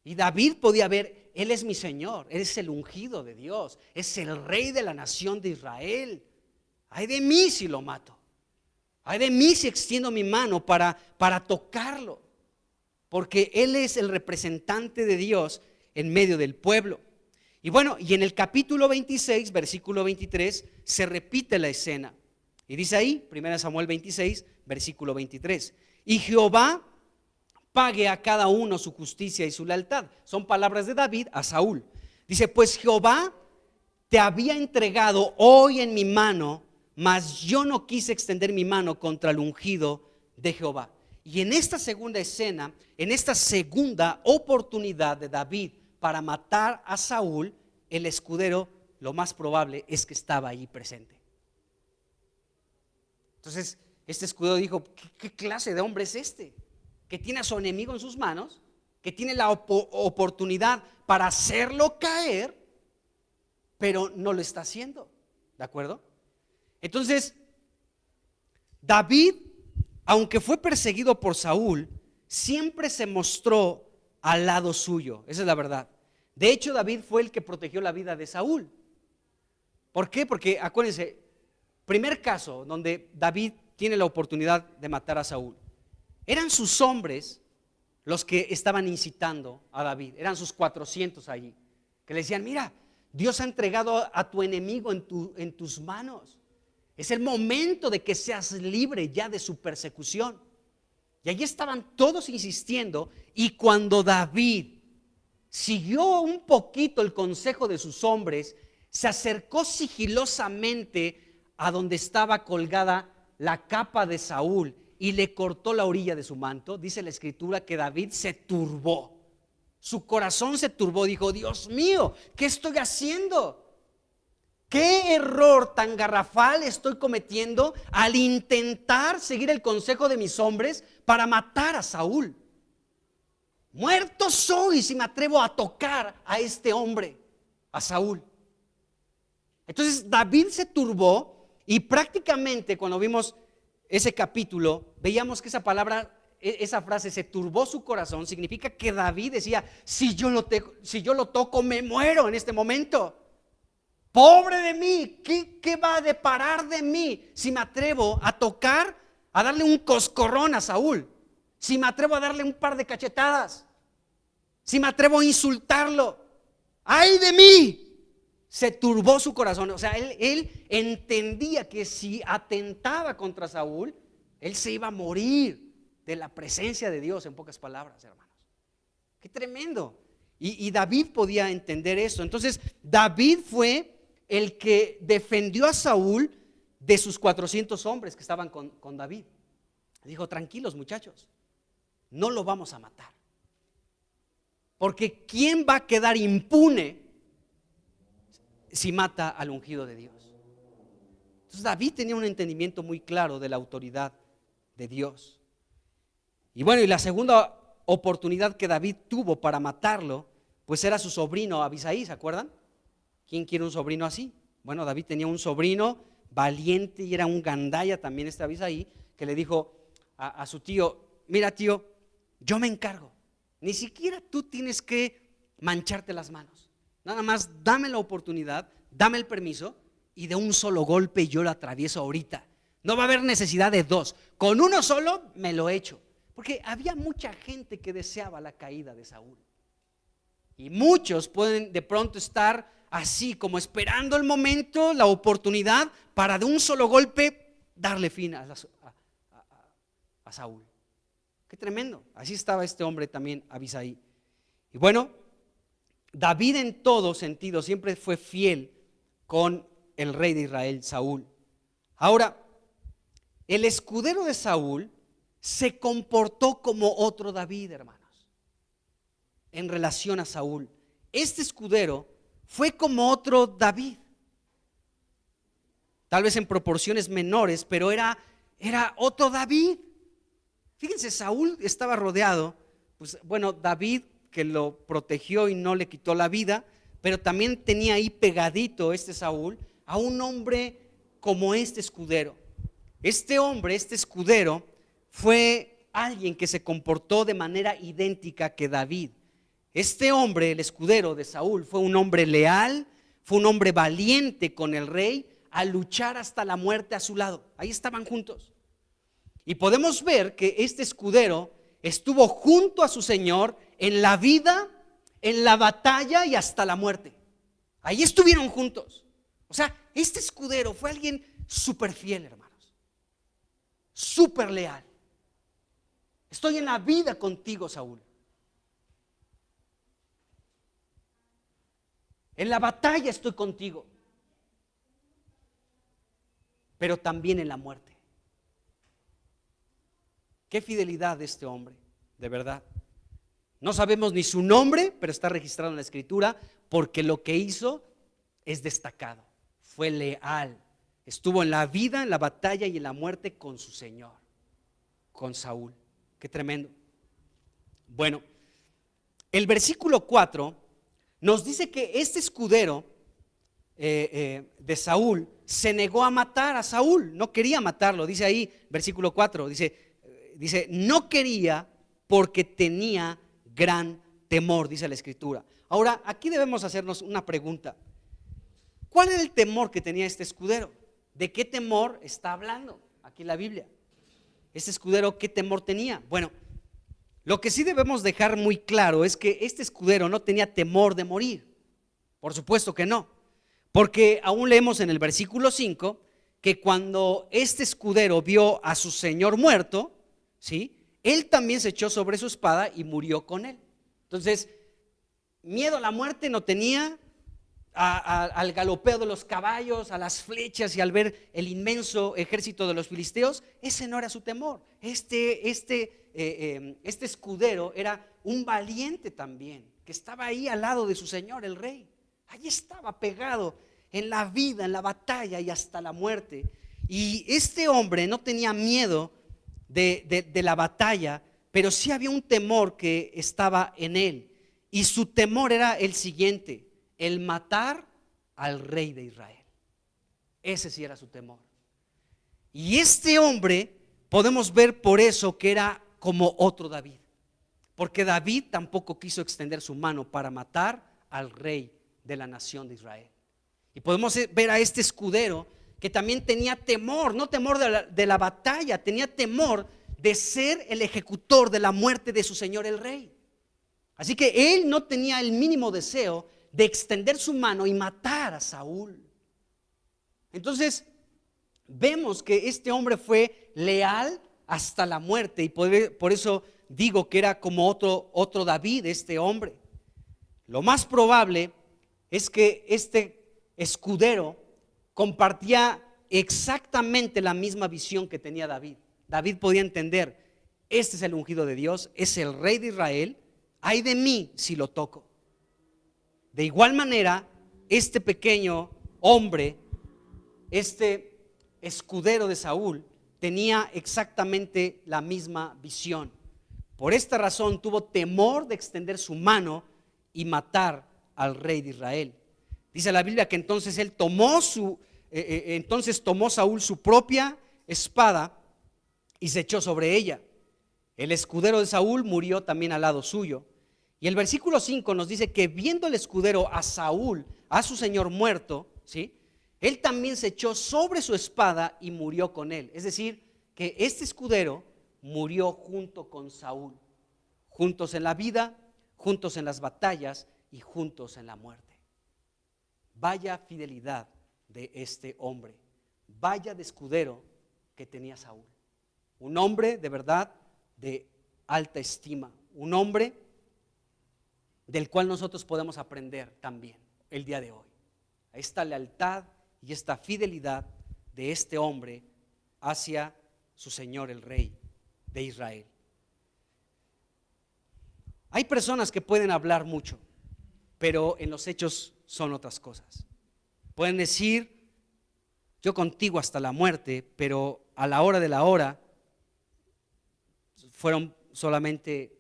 Y David podía ver, él es mi Señor, él es el ungido de Dios, es el rey de la nación de Israel. Ay de mí si lo mato, ay de mí si extiendo mi mano para tocarlo, porque él es el representante de Dios en medio del pueblo. Y bueno, y en el capítulo 26, versículo 23, se repite la escena. Y dice ahí, 1 Samuel 26, versículo 23, y Jehová pague a cada uno su justicia y su lealtad. Son palabras de David a Saúl. Dice, pues Jehová te había entregado hoy en mi mano, mas yo no quise extender mi mano contra el ungido de Jehová. Y en esta segunda escena, en esta segunda oportunidad de David para matar a Saúl, el escudero, lo más probable es que estaba ahí presente. Entonces, este escudero dijo, ¿qué clase de hombre es este? Que tiene a su enemigo en sus manos, que tiene la oportunidad para hacerlo caer, pero no lo está haciendo, ¿de acuerdo? Entonces, David, aunque fue perseguido por Saúl, siempre se mostró al lado suyo, esa es la verdad. De hecho, David fue el que protegió la vida de Saúl. ¿Por qué? Porque acuérdense, primer caso donde David tiene la oportunidad de matar a Saúl. Eran sus hombres los que estaban incitando a David, eran sus 400 allí, que le decían, mira, Dios ha entregado a tu enemigo en tus manos. Es el momento de que seas libre ya de su persecución. Y allí estaban todos insistiendo, y cuando David siguió un poquito el consejo de sus hombres, se acercó sigilosamente a donde estaba colgada la capa de Saúl y le cortó la orilla de su manto. Dice la escritura que David se turbó, su corazón se turbó, dijo, Dios mío, ¿qué estoy haciendo? ¿Qué error tan garrafal estoy cometiendo al intentar seguir el consejo de mis hombres para matar a Saúl? Muerto soy si me atrevo a tocar a este hombre, a Saúl. Entonces David se turbó y prácticamente cuando vimos ese capítulo, veíamos que esa palabra, esa frase, se turbó su corazón, significa que David decía, si yo lo toco me muero en este momento. Pobre de mí, ¿qué va a deparar de mí si me atrevo a tocar, a darle un coscorrón a Saúl? Si me atrevo a darle un par de cachetadas, si me atrevo a insultarlo, ¡ay de mí! Se turbó su corazón. O sea, él entendía que si atentaba contra Saúl, él se iba a morir de la presencia de Dios, en pocas palabras, hermanos. ¡Qué tremendo! Y David podía entender eso. Entonces, David fue el que defendió a Saúl de sus 400 hombres que estaban con David. Dijo: tranquilos, muchachos, no lo vamos a matar, porque ¿quién va a quedar impune si mata al ungido de Dios? Entonces David tenía un entendimiento muy claro de la autoridad de Dios. Y bueno, y la segunda oportunidad que David tuvo para matarlo, pues era su sobrino Abisai, ¿se acuerdan? ¿Quién quiere un sobrino así? Bueno, David tenía un sobrino valiente y era un gandaya también este Abisai, que le dijo a su tío: mira, tío, yo me encargo, ni siquiera tú tienes que mancharte las manos, nada más dame la oportunidad, dame el permiso, y de un solo golpe yo lo atravieso ahorita. No va a haber necesidad de dos, con uno solo me lo echo. Porque había mucha gente que deseaba la caída de Saúl, y muchos pueden de pronto estar así como esperando el momento, la oportunidad para de un solo golpe darle fin a Saúl. Qué tremendo. Así estaba este hombre también, Abisai. Y bueno, David en todo sentido siempre fue fiel con el rey de Israel, Saúl. Ahora, el escudero de Saúl se comportó como otro David, hermanos, en relación a Saúl. Este escudero fue como otro David, tal vez en proporciones menores, pero era otro David. Fíjense, Saúl estaba rodeado, pues bueno, David, que lo protegió y no le quitó la vida, pero también tenía ahí pegadito este Saúl a un hombre como este escudero. Este hombre, este escudero, fue alguien que se comportó de manera idéntica que David. Este hombre, el escudero de Saúl, fue un hombre leal, fue un hombre valiente con el rey, a luchar hasta la muerte a su lado. Ahí estaban juntos. Y podemos ver que este escudero estuvo junto a su Señor en la vida, en la batalla y hasta la muerte. Ahí estuvieron juntos. O sea, este escudero fue alguien súper fiel, hermanos, súper leal. Estoy en la vida contigo, Saúl. En la batalla estoy contigo, pero también en la muerte. Qué fidelidad de este hombre, de verdad. No sabemos ni su nombre, pero está registrado en la Escritura, porque lo que hizo es destacado. Fue leal. Estuvo en la vida, en la batalla y en la muerte con su Señor, con Saúl. Qué tremendo. Bueno, el versículo 4 nos dice que este escudero de Saúl se negó a matar a Saúl, no quería matarlo. Dice ahí, versículo 4, dice no quería porque tenía gran temor, dice la Escritura. Ahora, aquí debemos hacernos una pregunta. ¿Cuál era el temor que tenía este escudero? ¿De qué temor está hablando aquí en la Biblia? ¿Este escudero qué temor tenía? Bueno, lo que sí debemos dejar muy claro es que este escudero no tenía temor de morir. Por supuesto que no, porque aún leemos en el versículo 5 que cuando este escudero vio a su señor muerto, ¿sí?, él también se echó sobre su espada y murió con él. Entonces, miedo a la muerte no tenía. Al galopeo de los caballos, a las flechas y al ver el inmenso ejército de los filisteos, ese no era su temor. Este escudero era un valiente también, que estaba ahí al lado de su señor, el rey. Allí estaba pegado en la vida, en la batalla y hasta la muerte. Y este hombre no tenía miedo de la batalla, pero sí había un temor que estaba en él. Y su temor era el siguiente: el matar al rey de Israel. Ese sí era su temor. Y este hombre podemos ver por eso que era como otro David, porque David tampoco quiso extender su mano para matar al rey de la nación de Israel. Y podemos ver a este escudero que también tenía temor, no temor de la batalla, tenía temor de ser el ejecutor de la muerte de su señor el rey. Así que él no tenía el mínimo deseo de extender su mano y matar a Saúl. Entonces vemos que este hombre fue leal hasta la muerte, y por eso digo que era como otro David, este hombre. Lo más probable es que este escudero compartía exactamente la misma visión que tenía David. David podía entender, este es el ungido de Dios, es el rey de Israel, ay de mí si lo toco. De igual manera, este pequeño hombre, este escudero de Saúl, tenía exactamente la misma visión. Por esta razón tuvo temor de extender su mano y matar al rey de Israel. Dice la Biblia que entonces tomó Saúl su propia espada y se echó sobre ella. El escudero de Saúl murió también al lado suyo. Y el versículo 5 nos dice que viendo el escudero a Saúl, a su señor muerto, ¿sí?, él también se echó sobre su espada y murió con él. Es decir, que este escudero murió junto con Saúl, juntos en la vida, juntos en las batallas y juntos en la muerte. Vaya fidelidad de este hombre, vaya de escudero que tenía Saúl. Un hombre de verdad de alta estima, un hombre del cual nosotros podemos aprender también el día de hoy. Esta lealtad y esta fidelidad de este hombre hacia su Señor, el Rey de Israel. Hay personas que pueden hablar mucho, pero en los hechos son otras cosas. Pueden decir, yo contigo hasta la muerte, pero a la hora de la hora fueron solamente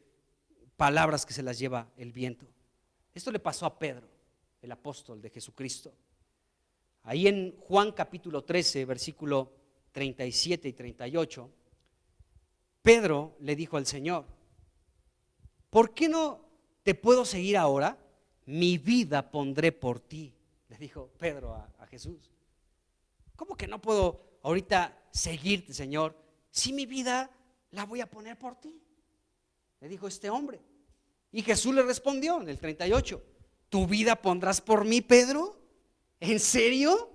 palabras que se las lleva el viento. Esto le pasó a Pedro, el apóstol de Jesucristo. Ahí en Juan capítulo 13, versículo 37 y 38, Pedro le dijo al Señor, ¿por qué no te puedo seguir ahora? Mi vida pondré por ti. Le dijo Pedro a Jesús. ¿Cómo que no puedo ahorita seguirte, Señor, si mi vida la voy a poner por ti? Le dijo este hombre. Y Jesús le respondió en el 38, ¿tu vida pondrás por mí, Pedro? ¿En serio?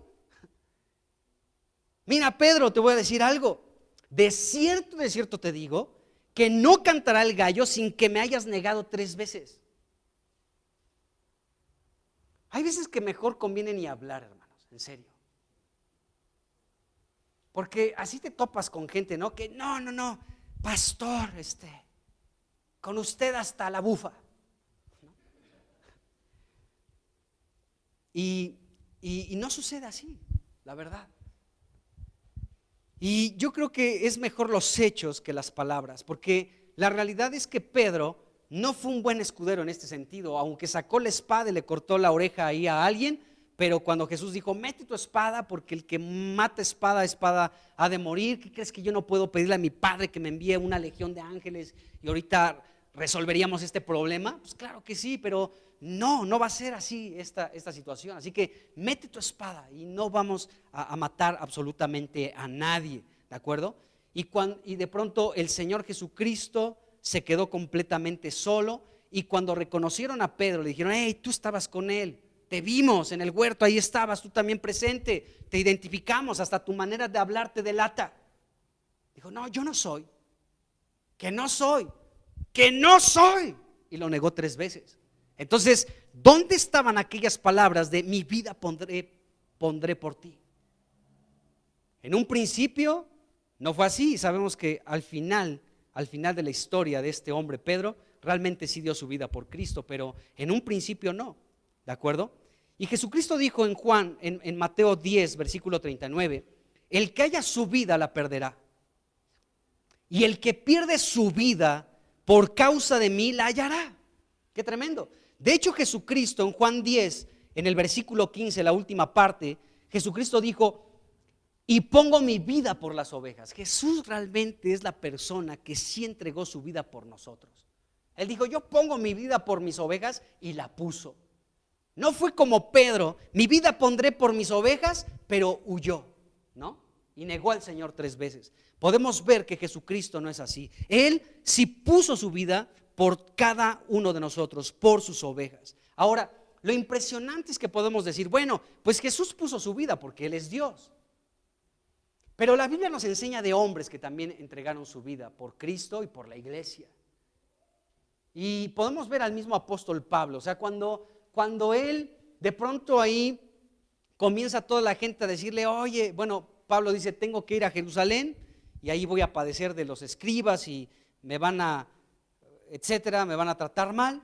Mira, Pedro, te voy a decir algo. De cierto te digo que no cantará el gallo sin que me hayas negado 3 veces. Hay veces que mejor conviene ni hablar, hermanos, en serio. Porque así te topas con gente, ¿no? Que no, pastor, con usted hasta la bufa, ¿no? Y no sucede así, la verdad. Y yo creo que es mejor los hechos que las palabras, porque la realidad es que Pedro no fue un buen escudero en este sentido, aunque sacó la espada y le cortó la oreja ahí a alguien, pero cuando Jesús dijo, mete tu espada, porque el que mata espada ha de morir. ¿Qué crees que yo no puedo pedirle a mi Padre que me envíe una legión de ángeles y ahorita resolveríamos este problema? Pues claro que sí, pero no va a ser así esta situación. Así que mete tu espada y no vamos a matar absolutamente a nadie, ¿de acuerdo? Y de pronto el Señor Jesucristo se quedó completamente solo, y cuando reconocieron a Pedro le dijeron, hey, tú estabas con él, te vimos en el huerto, ahí estabas tú también presente, te identificamos, hasta tu manera de hablar te delata. Dijo, no, yo no soy, que no soy, y lo negó 3 veces. Entonces, ¿dónde estaban aquellas palabras de mi vida pondré por ti? En un principio no fue así, y sabemos que al final de la historia de este hombre Pedro, realmente sí dio su vida por Cristo, pero en un principio no, ¿de acuerdo? Y Jesucristo dijo en Mateo 10, versículo 39, el que haya su vida la perderá, y el que pierde su vida por causa de mí la hallará. Qué tremendo. De hecho, Jesucristo en Juan 10, en el versículo 15, la última parte, Jesucristo dijo, y pongo mi vida por las ovejas. Jesús realmente es la persona que sí entregó su vida por nosotros. Él dijo, yo pongo mi vida por mis ovejas, y la puso. No fue como Pedro, mi vida pondré por mis ovejas, pero huyó, ¿no? Y negó al Señor 3 veces. Podemos ver que Jesucristo no es así. Él sí puso su vida por cada uno de nosotros, por sus ovejas. Ahora, lo impresionante es que podemos decir, bueno, pues Jesús puso su vida porque Él es Dios. Pero la Biblia nos enseña de hombres que también entregaron su vida por Cristo y por la iglesia. Y podemos ver al mismo apóstol Pablo, o sea, cuando él de pronto ahí comienza toda la gente a decirle, oye, bueno, Pablo dice, tengo que ir a Jerusalén y ahí voy a padecer de los escribas y me van a, etcétera, me van a tratar mal.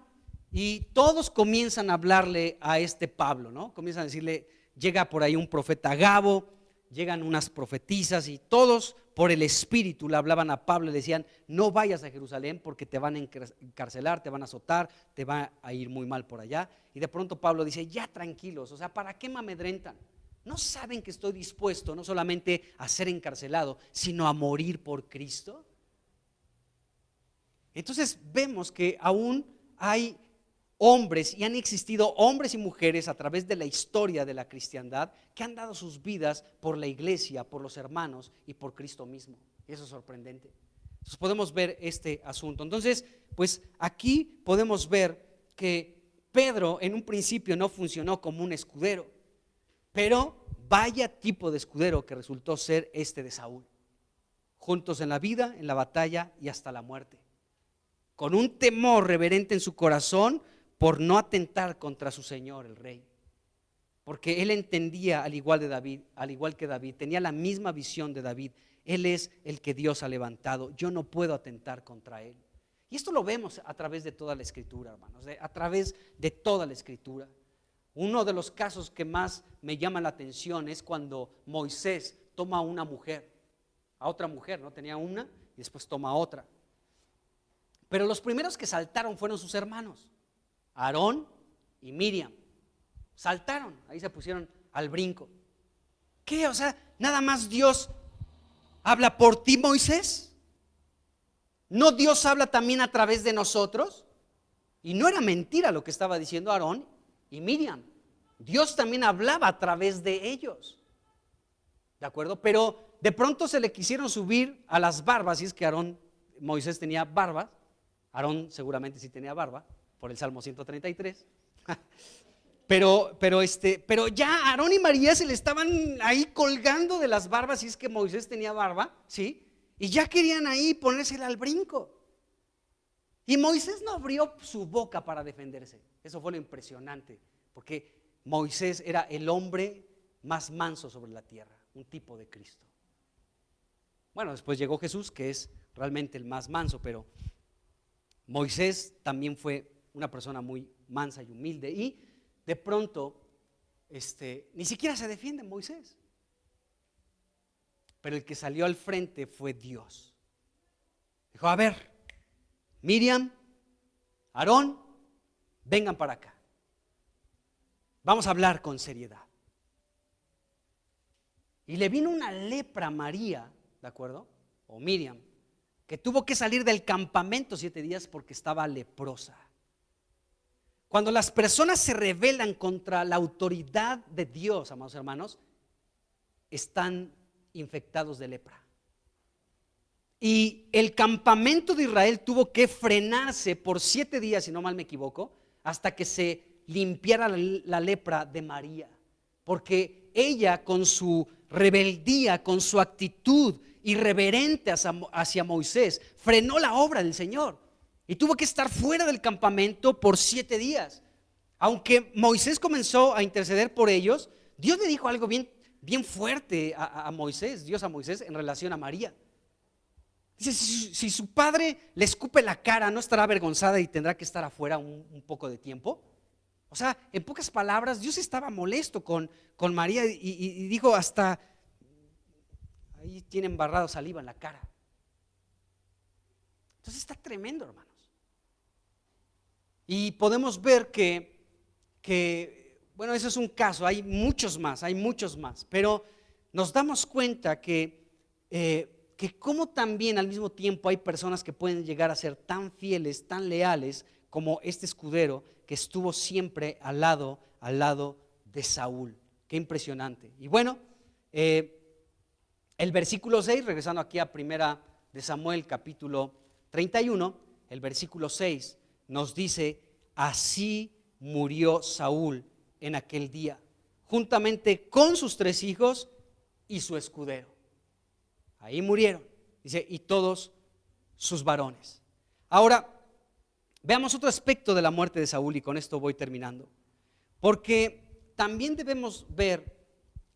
Y todos comienzan a hablarle a este Pablo, ¿no? Comienzan a decirle, llega por ahí un profeta Agabo, llegan unas profetisas y todos por el Espíritu le hablaban a Pablo y le decían, no vayas a Jerusalén porque te van a encarcelar, te van a azotar, te va a ir muy mal por allá. Y de pronto Pablo dice, ya tranquilos, o sea, ¿para qué me amedrentan? ¿No saben que estoy dispuesto no solamente a ser encarcelado, sino a morir por Cristo? Entonces vemos que aún hay hombres y han existido hombres y mujeres a través de la historia de la cristiandad que han dado sus vidas por la iglesia, por los hermanos y por Cristo mismo. Y eso es sorprendente. Entonces podemos ver este asunto. Entonces, pues aquí podemos ver que Pedro en un principio no funcionó como un escudero, pero vaya tipo de escudero que resultó ser este de Saúl. Juntos en la vida, en la batalla y hasta la muerte. Con un temor reverente en su corazón por no atentar contra su Señor, el Rey. Porque él entendía, al igual que David, tenía la misma visión de David. Él es el que Dios ha levantado. Yo no puedo atentar contra él. Y esto lo vemos a través de toda la Escritura, hermanos, a través de toda la Escritura. Uno de los casos que más me llama la atención es cuando Moisés toma a una mujer, a otra mujer, ¿no? Tenía una y después toma a otra. Pero los primeros que saltaron fueron sus hermanos, Aarón y Miriam. Saltaron, ahí se pusieron al brinco. ¿Qué? O sea, nada más Dios habla por ti, Moisés. ¿No Dios habla también a través de nosotros? Y no era mentira lo que estaba diciendo Aarón y Miriam. Dios también hablaba a través de ellos. ¿De acuerdo? Pero de pronto se le quisieron subir a las barbas, y es que Moisés tenía barbas. Aarón seguramente sí tenía barba, por el Salmo 133. Pero ya Aarón y María se le estaban ahí colgando de las barbas, y es que Moisés tenía barba, ¿sí? Y ya querían ahí ponérsela al brinco. Y Moisés no abrió su boca para defenderse. Eso fue lo impresionante, porque Moisés era el hombre más manso sobre la tierra, un tipo de Cristo. Bueno, después llegó Jesús, que es realmente el más manso, pero Moisés también fue una persona muy mansa y humilde, y de pronto ni siquiera se defiende Moisés. Pero el que salió al frente fue Dios. Dijo, a ver, Miriam, Aarón, vengan para acá. Vamos a hablar con seriedad. Y le vino una lepra a María, ¿de acuerdo? O Miriam, que tuvo que salir del campamento 7 días porque estaba leprosa. Cuando las personas se rebelan contra la autoridad de Dios, amados hermanos, están infectados de lepra. Y el campamento de Israel tuvo que frenarse por 7 días, si no mal me equivoco, hasta que se limpiara la lepra de María, porque ella, con su rebeldía, con su actitud irreverente hacia Moisés, frenó la obra del Señor y tuvo que estar fuera del campamento por 7 días. Aunque Moisés comenzó a interceder por ellos, Dios le dijo algo bien fuerte a Moisés, Dios a Moisés, en relación a María. Dice, si su padre le escupe la cara, ¿no estará avergonzada y tendrá que estar afuera un poco de tiempo? O sea, en pocas palabras, Dios estaba molesto con María y dijo, hasta ahí tiene embarrado saliva en la cara. Entonces está tremendo, hermanos. Y podemos ver que bueno, eso es un caso, hay muchos más, pero nos damos cuenta que como también al mismo tiempo hay personas que pueden llegar a ser tan fieles, tan leales como este escudero que estuvo siempre al lado de Saúl. Qué impresionante. Y bueno, el versículo 6, regresando aquí a Primera de Samuel capítulo 31, el versículo 6 nos dice, así murió Saúl en aquel día, juntamente con sus 3 hijos y su escudero. Ahí murieron, dice, y todos sus varones. Ahora, veamos otro aspecto de la muerte de Saúl, y con esto voy terminando. Porque también debemos ver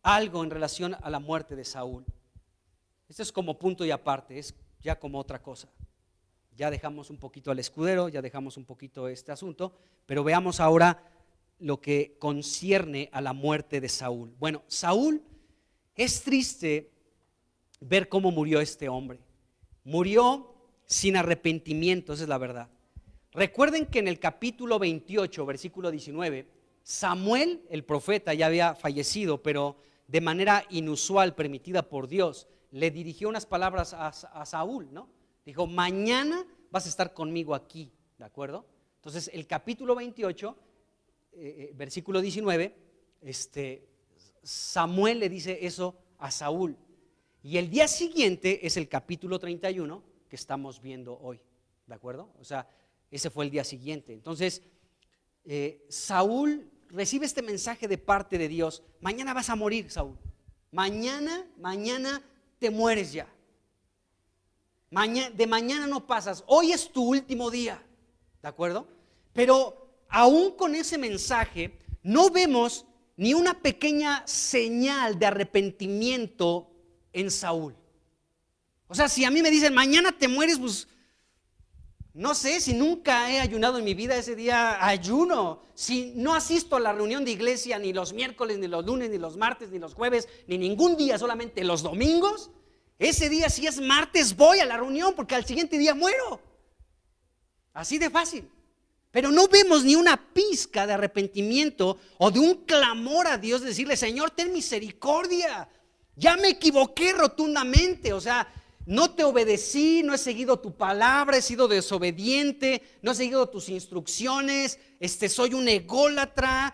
algo en relación a la muerte de Saúl. Esto es como punto y aparte, es ya como otra cosa. Ya dejamos un poquito al escudero, ya dejamos un poquito este asunto, pero veamos ahora lo que concierne a la muerte de Saúl. Bueno, Saúl, es triste ver cómo murió este hombre. Murió sin arrepentimiento, esa es la verdad. Recuerden que en el capítulo 28, versículo 19, Samuel, el profeta, ya había fallecido, pero de manera inusual, permitida por Dios, le dirigió unas palabras a Saúl, ¿no? Dijo, mañana vas a estar conmigo aquí, ¿de acuerdo? Entonces, el capítulo 28, versículo 19, Samuel le dice eso a Saúl. Y el día siguiente es el capítulo 31 que estamos viendo hoy, ¿de acuerdo? O sea, ese fue el día siguiente. Entonces, Saúl recibe este mensaje de parte de Dios. Mañana vas a morir, Saúl. Mañana te mueres ya. De mañana no pasas. Hoy es tu último día, ¿de acuerdo? Pero aún con ese mensaje no vemos ni una pequeña señal de arrepentimiento en Saúl. O sea, si a mí me dicen mañana te mueres, pues no sé, si nunca he ayunado en mi vida, ese día ayuno. Si no asisto a la reunión de iglesia ni los miércoles, ni los lunes, ni los martes, ni los jueves, ni ningún día, solamente los domingos, ese día si es martes voy a la reunión porque al siguiente día muero. Así de fácil. Pero no vemos ni una pizca de arrepentimiento o de un clamor a Dios de decirle, Señor, ten misericordia. Ya me equivoqué rotundamente, o sea, no te obedecí, no he seguido tu palabra, he sido desobediente, no he seguido tus instrucciones, soy un ególatra,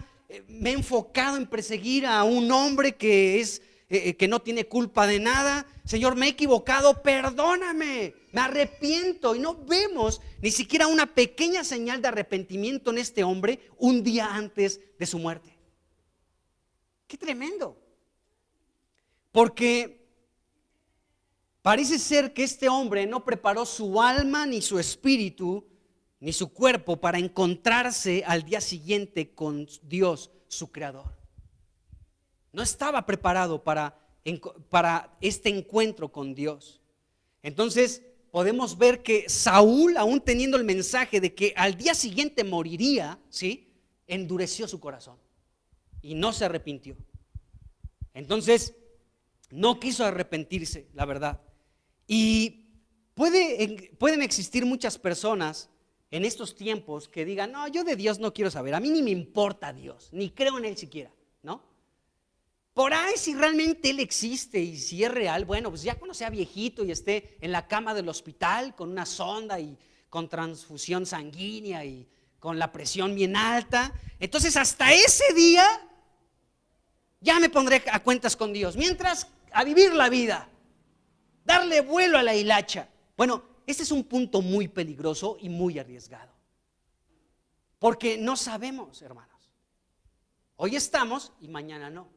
me he enfocado en perseguir a un hombre que no tiene culpa de nada. Señor, me he equivocado, perdóname, me arrepiento. Y no vemos ni siquiera una pequeña señal de arrepentimiento en este hombre un día antes de su muerte. ¡Qué tremendo! Porque parece ser que este hombre no preparó su alma, ni su espíritu, ni su cuerpo para encontrarse al día siguiente con Dios, su creador. No estaba preparado para este encuentro con Dios. Entonces podemos ver que Saúl, aún teniendo el mensaje de que al día siguiente moriría, ¿sí?, endureció su corazón y no se arrepintió. Entonces no quiso arrepentirse, la verdad. Y pueden existir muchas personas en estos tiempos que digan, no, yo de Dios no quiero saber, a mí ni me importa Dios, ni creo en Él siquiera, ¿no? Por ahí si realmente Él existe y si es real, bueno, pues ya cuando sea viejito y esté en la cama del hospital con una sonda y con transfusión sanguínea y con la presión bien alta, entonces hasta ese día ya me pondré a cuentas con Dios, mientras a vivir la vida, darle vuelo a la hilacha. Bueno, este es un punto muy peligroso y muy arriesgado, porque no sabemos, hermanos. Hoy estamos y mañana no.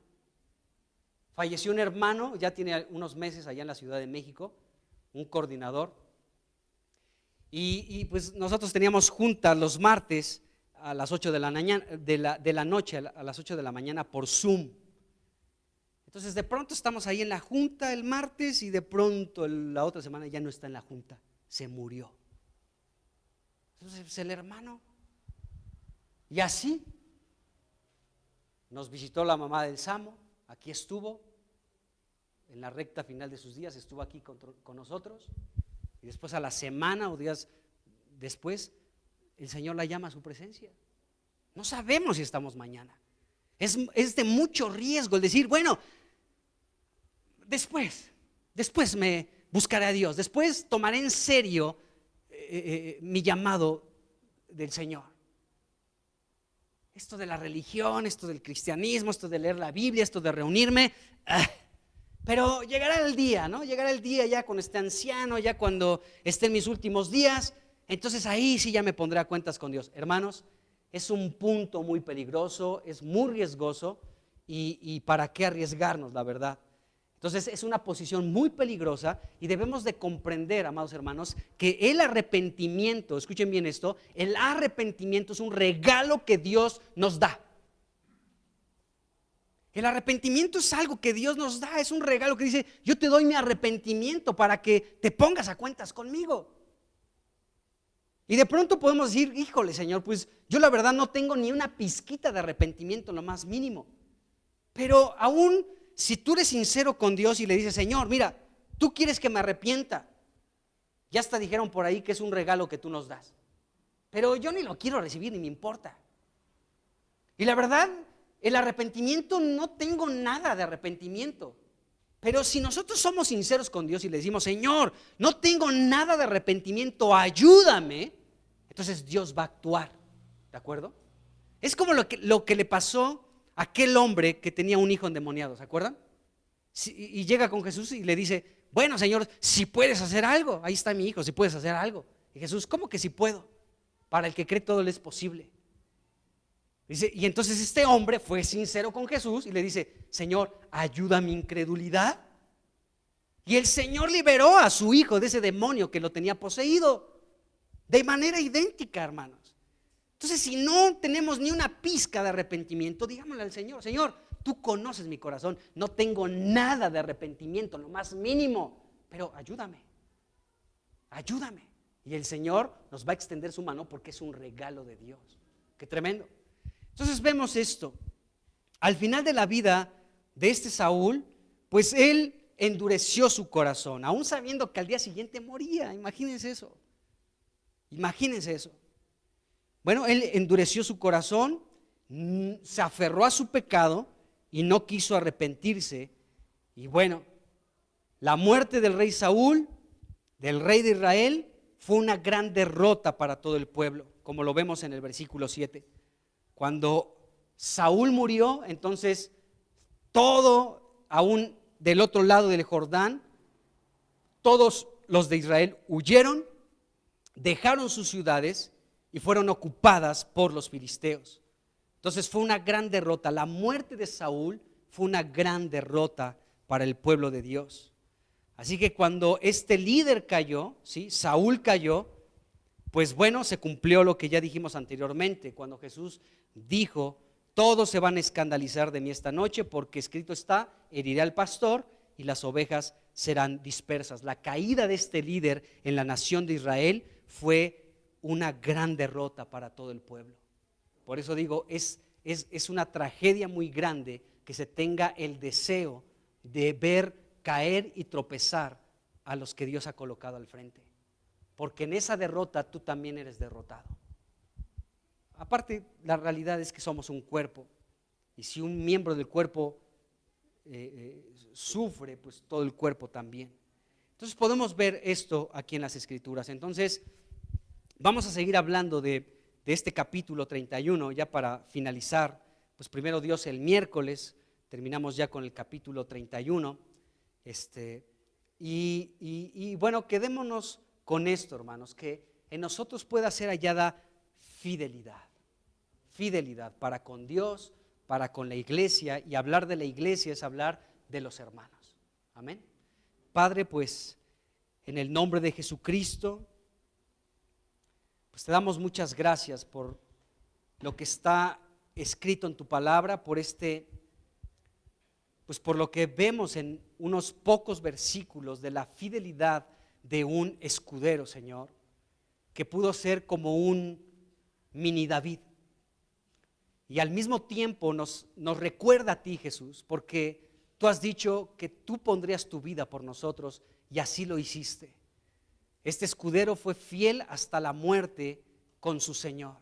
Falleció un hermano, ya tiene unos meses allá en la Ciudad de México, un coordinador, y pues nosotros teníamos juntas los martes a las 8 de la noche a las 8 de la mañana por Zoom. Entonces de pronto estamos ahí en la junta el martes y de pronto la otra semana ya no está en la junta, se murió. Entonces el hermano, y así nos visitó la mamá del Samo, aquí estuvo, en la recta final de sus días estuvo aquí con nosotros, y después a la semana o días después el Señor la llama a su presencia. No sabemos si estamos mañana. Es de mucho riesgo el decir, bueno, después me buscaré a Dios, después tomaré en serio mi llamado del Señor. Esto de la religión, esto del cristianismo, esto de leer la Biblia, esto de reunirme, pero llegará el día, ¿no? Llegará el día ya cuando esté anciano, ya cuando esté en mis últimos días, entonces ahí sí ya me pondré a cuentas con Dios. Hermanos, es un punto muy peligroso, es muy riesgoso y para qué arriesgarnos, la verdad. Entonces es una posición muy peligrosa y debemos de comprender, amados hermanos, que el arrepentimiento, escuchen bien esto, el arrepentimiento es un regalo que Dios nos da. El arrepentimiento es algo que Dios nos da, es un regalo que dice: yo te doy mi arrepentimiento para que te pongas a cuentas conmigo. Y de pronto podemos decir: híjole, Señor, pues yo la verdad no tengo ni una pizquita de arrepentimiento, lo más mínimo. Pero aún si tú eres sincero con Dios y le dices: Señor, mira, tú quieres que me arrepienta. Ya hasta dijeron por ahí que es un regalo que tú nos das, pero yo ni lo quiero recibir, ni me importa. Y la verdad, el arrepentimiento, no tengo nada de arrepentimiento. Pero si nosotros somos sinceros con Dios y le decimos: Señor, no tengo nada de arrepentimiento, ayúdame, entonces Dios va a actuar. ¿De acuerdo? Es como lo que le pasó a aquel hombre que tenía un hijo endemoniado, ¿se acuerdan? Y llega con Jesús y le dice: bueno, Señor, si puedes hacer algo, ahí está mi hijo, si puedes hacer algo. Y Jesús: ¿cómo que si puedo? Para el que cree todo le es posible. Dice, y entonces este hombre fue sincero con Jesús y le dice: Señor, ayuda a mi incredulidad. Y el Señor liberó a su hijo de ese demonio que lo tenía poseído, de manera idéntica, hermanos. Entonces, si no tenemos ni una pizca de arrepentimiento, digámosle al Señor: Señor, tú conoces mi corazón, no tengo nada de arrepentimiento, lo más mínimo, pero ayúdame, ayúdame. Y el Señor nos va a extender su mano, porque es un regalo de Dios. Qué tremendo. Entonces vemos esto. Al final de la vida de este Saúl, pues él endureció su corazón, aún sabiendo que al día siguiente moría. Imagínense eso. Imagínense eso. Bueno, él endureció su corazón, se aferró a su pecado y no quiso arrepentirse. Y bueno, la muerte del rey Saúl, del rey de Israel, fue una gran derrota para todo el pueblo, como lo vemos en el versículo 7. Cuando Saúl murió, entonces todo, aún del otro lado del Jordán, todos los de Israel huyeron, dejaron sus ciudades y fueron ocupadas por los filisteos. Entonces fue una gran derrota. La muerte de Saúl fue una gran derrota para el pueblo de Dios. Así que cuando este líder cayó, ¿sí? Saúl cayó, pues bueno, se cumplió lo que ya dijimos anteriormente, cuando Jesús dijo: todos se van a escandalizar de mí esta noche, porque escrito está: heriré al pastor y las ovejas serán dispersas. La caída de este líder en la nación de Israel fue una gran derrota para todo el pueblo. Por eso digo, es una tragedia muy grande que se tenga el deseo de ver caer y tropezar a los que Dios ha colocado al frente, porque en esa derrota tú también eres derrotado. Aparte, la realidad es que somos un cuerpo, y si un miembro del cuerpo sufre, pues todo el cuerpo también. Entonces podemos ver esto aquí en las Escrituras. Entonces vamos a seguir hablando de este capítulo 31, ya para finalizar. Pues primero Dios, el miércoles terminamos ya con el capítulo 31. Y bueno, quedémonos con esto, hermanos, que en nosotros pueda ser hallada fidelidad. Fidelidad para con Dios, para con la iglesia, y hablar de la iglesia es hablar de los hermanos. Amén. Padre, pues en el nombre de Jesucristo, pues te damos muchas gracias por lo que está escrito en tu palabra, pues por lo que vemos en unos pocos versículos de la fidelidad de un escudero, Señor, que pudo ser como un mini David. Y al mismo tiempo nos recuerda a ti, Jesús, porque tú has dicho que tú pondrías tu vida por nosotros, y así lo hiciste. Este escudero fue fiel hasta la muerte con su Señor,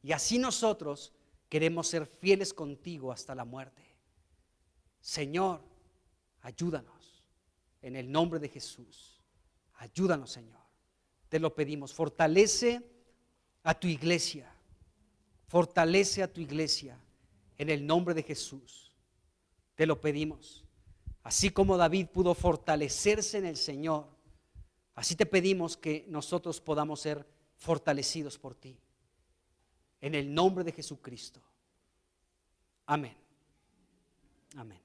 y así nosotros queremos ser fieles contigo hasta la muerte. Señor, ayúdanos en el nombre de Jesús. Ayúdanos, Señor. Te lo pedimos. Fortalece a tu iglesia. Fortalece a tu iglesia en el nombre de Jesús. Te lo pedimos. Así como David pudo fortalecerse en el Señor, así te pedimos que nosotros podamos ser fortalecidos por ti. En el nombre de Jesucristo. Amén. Amén.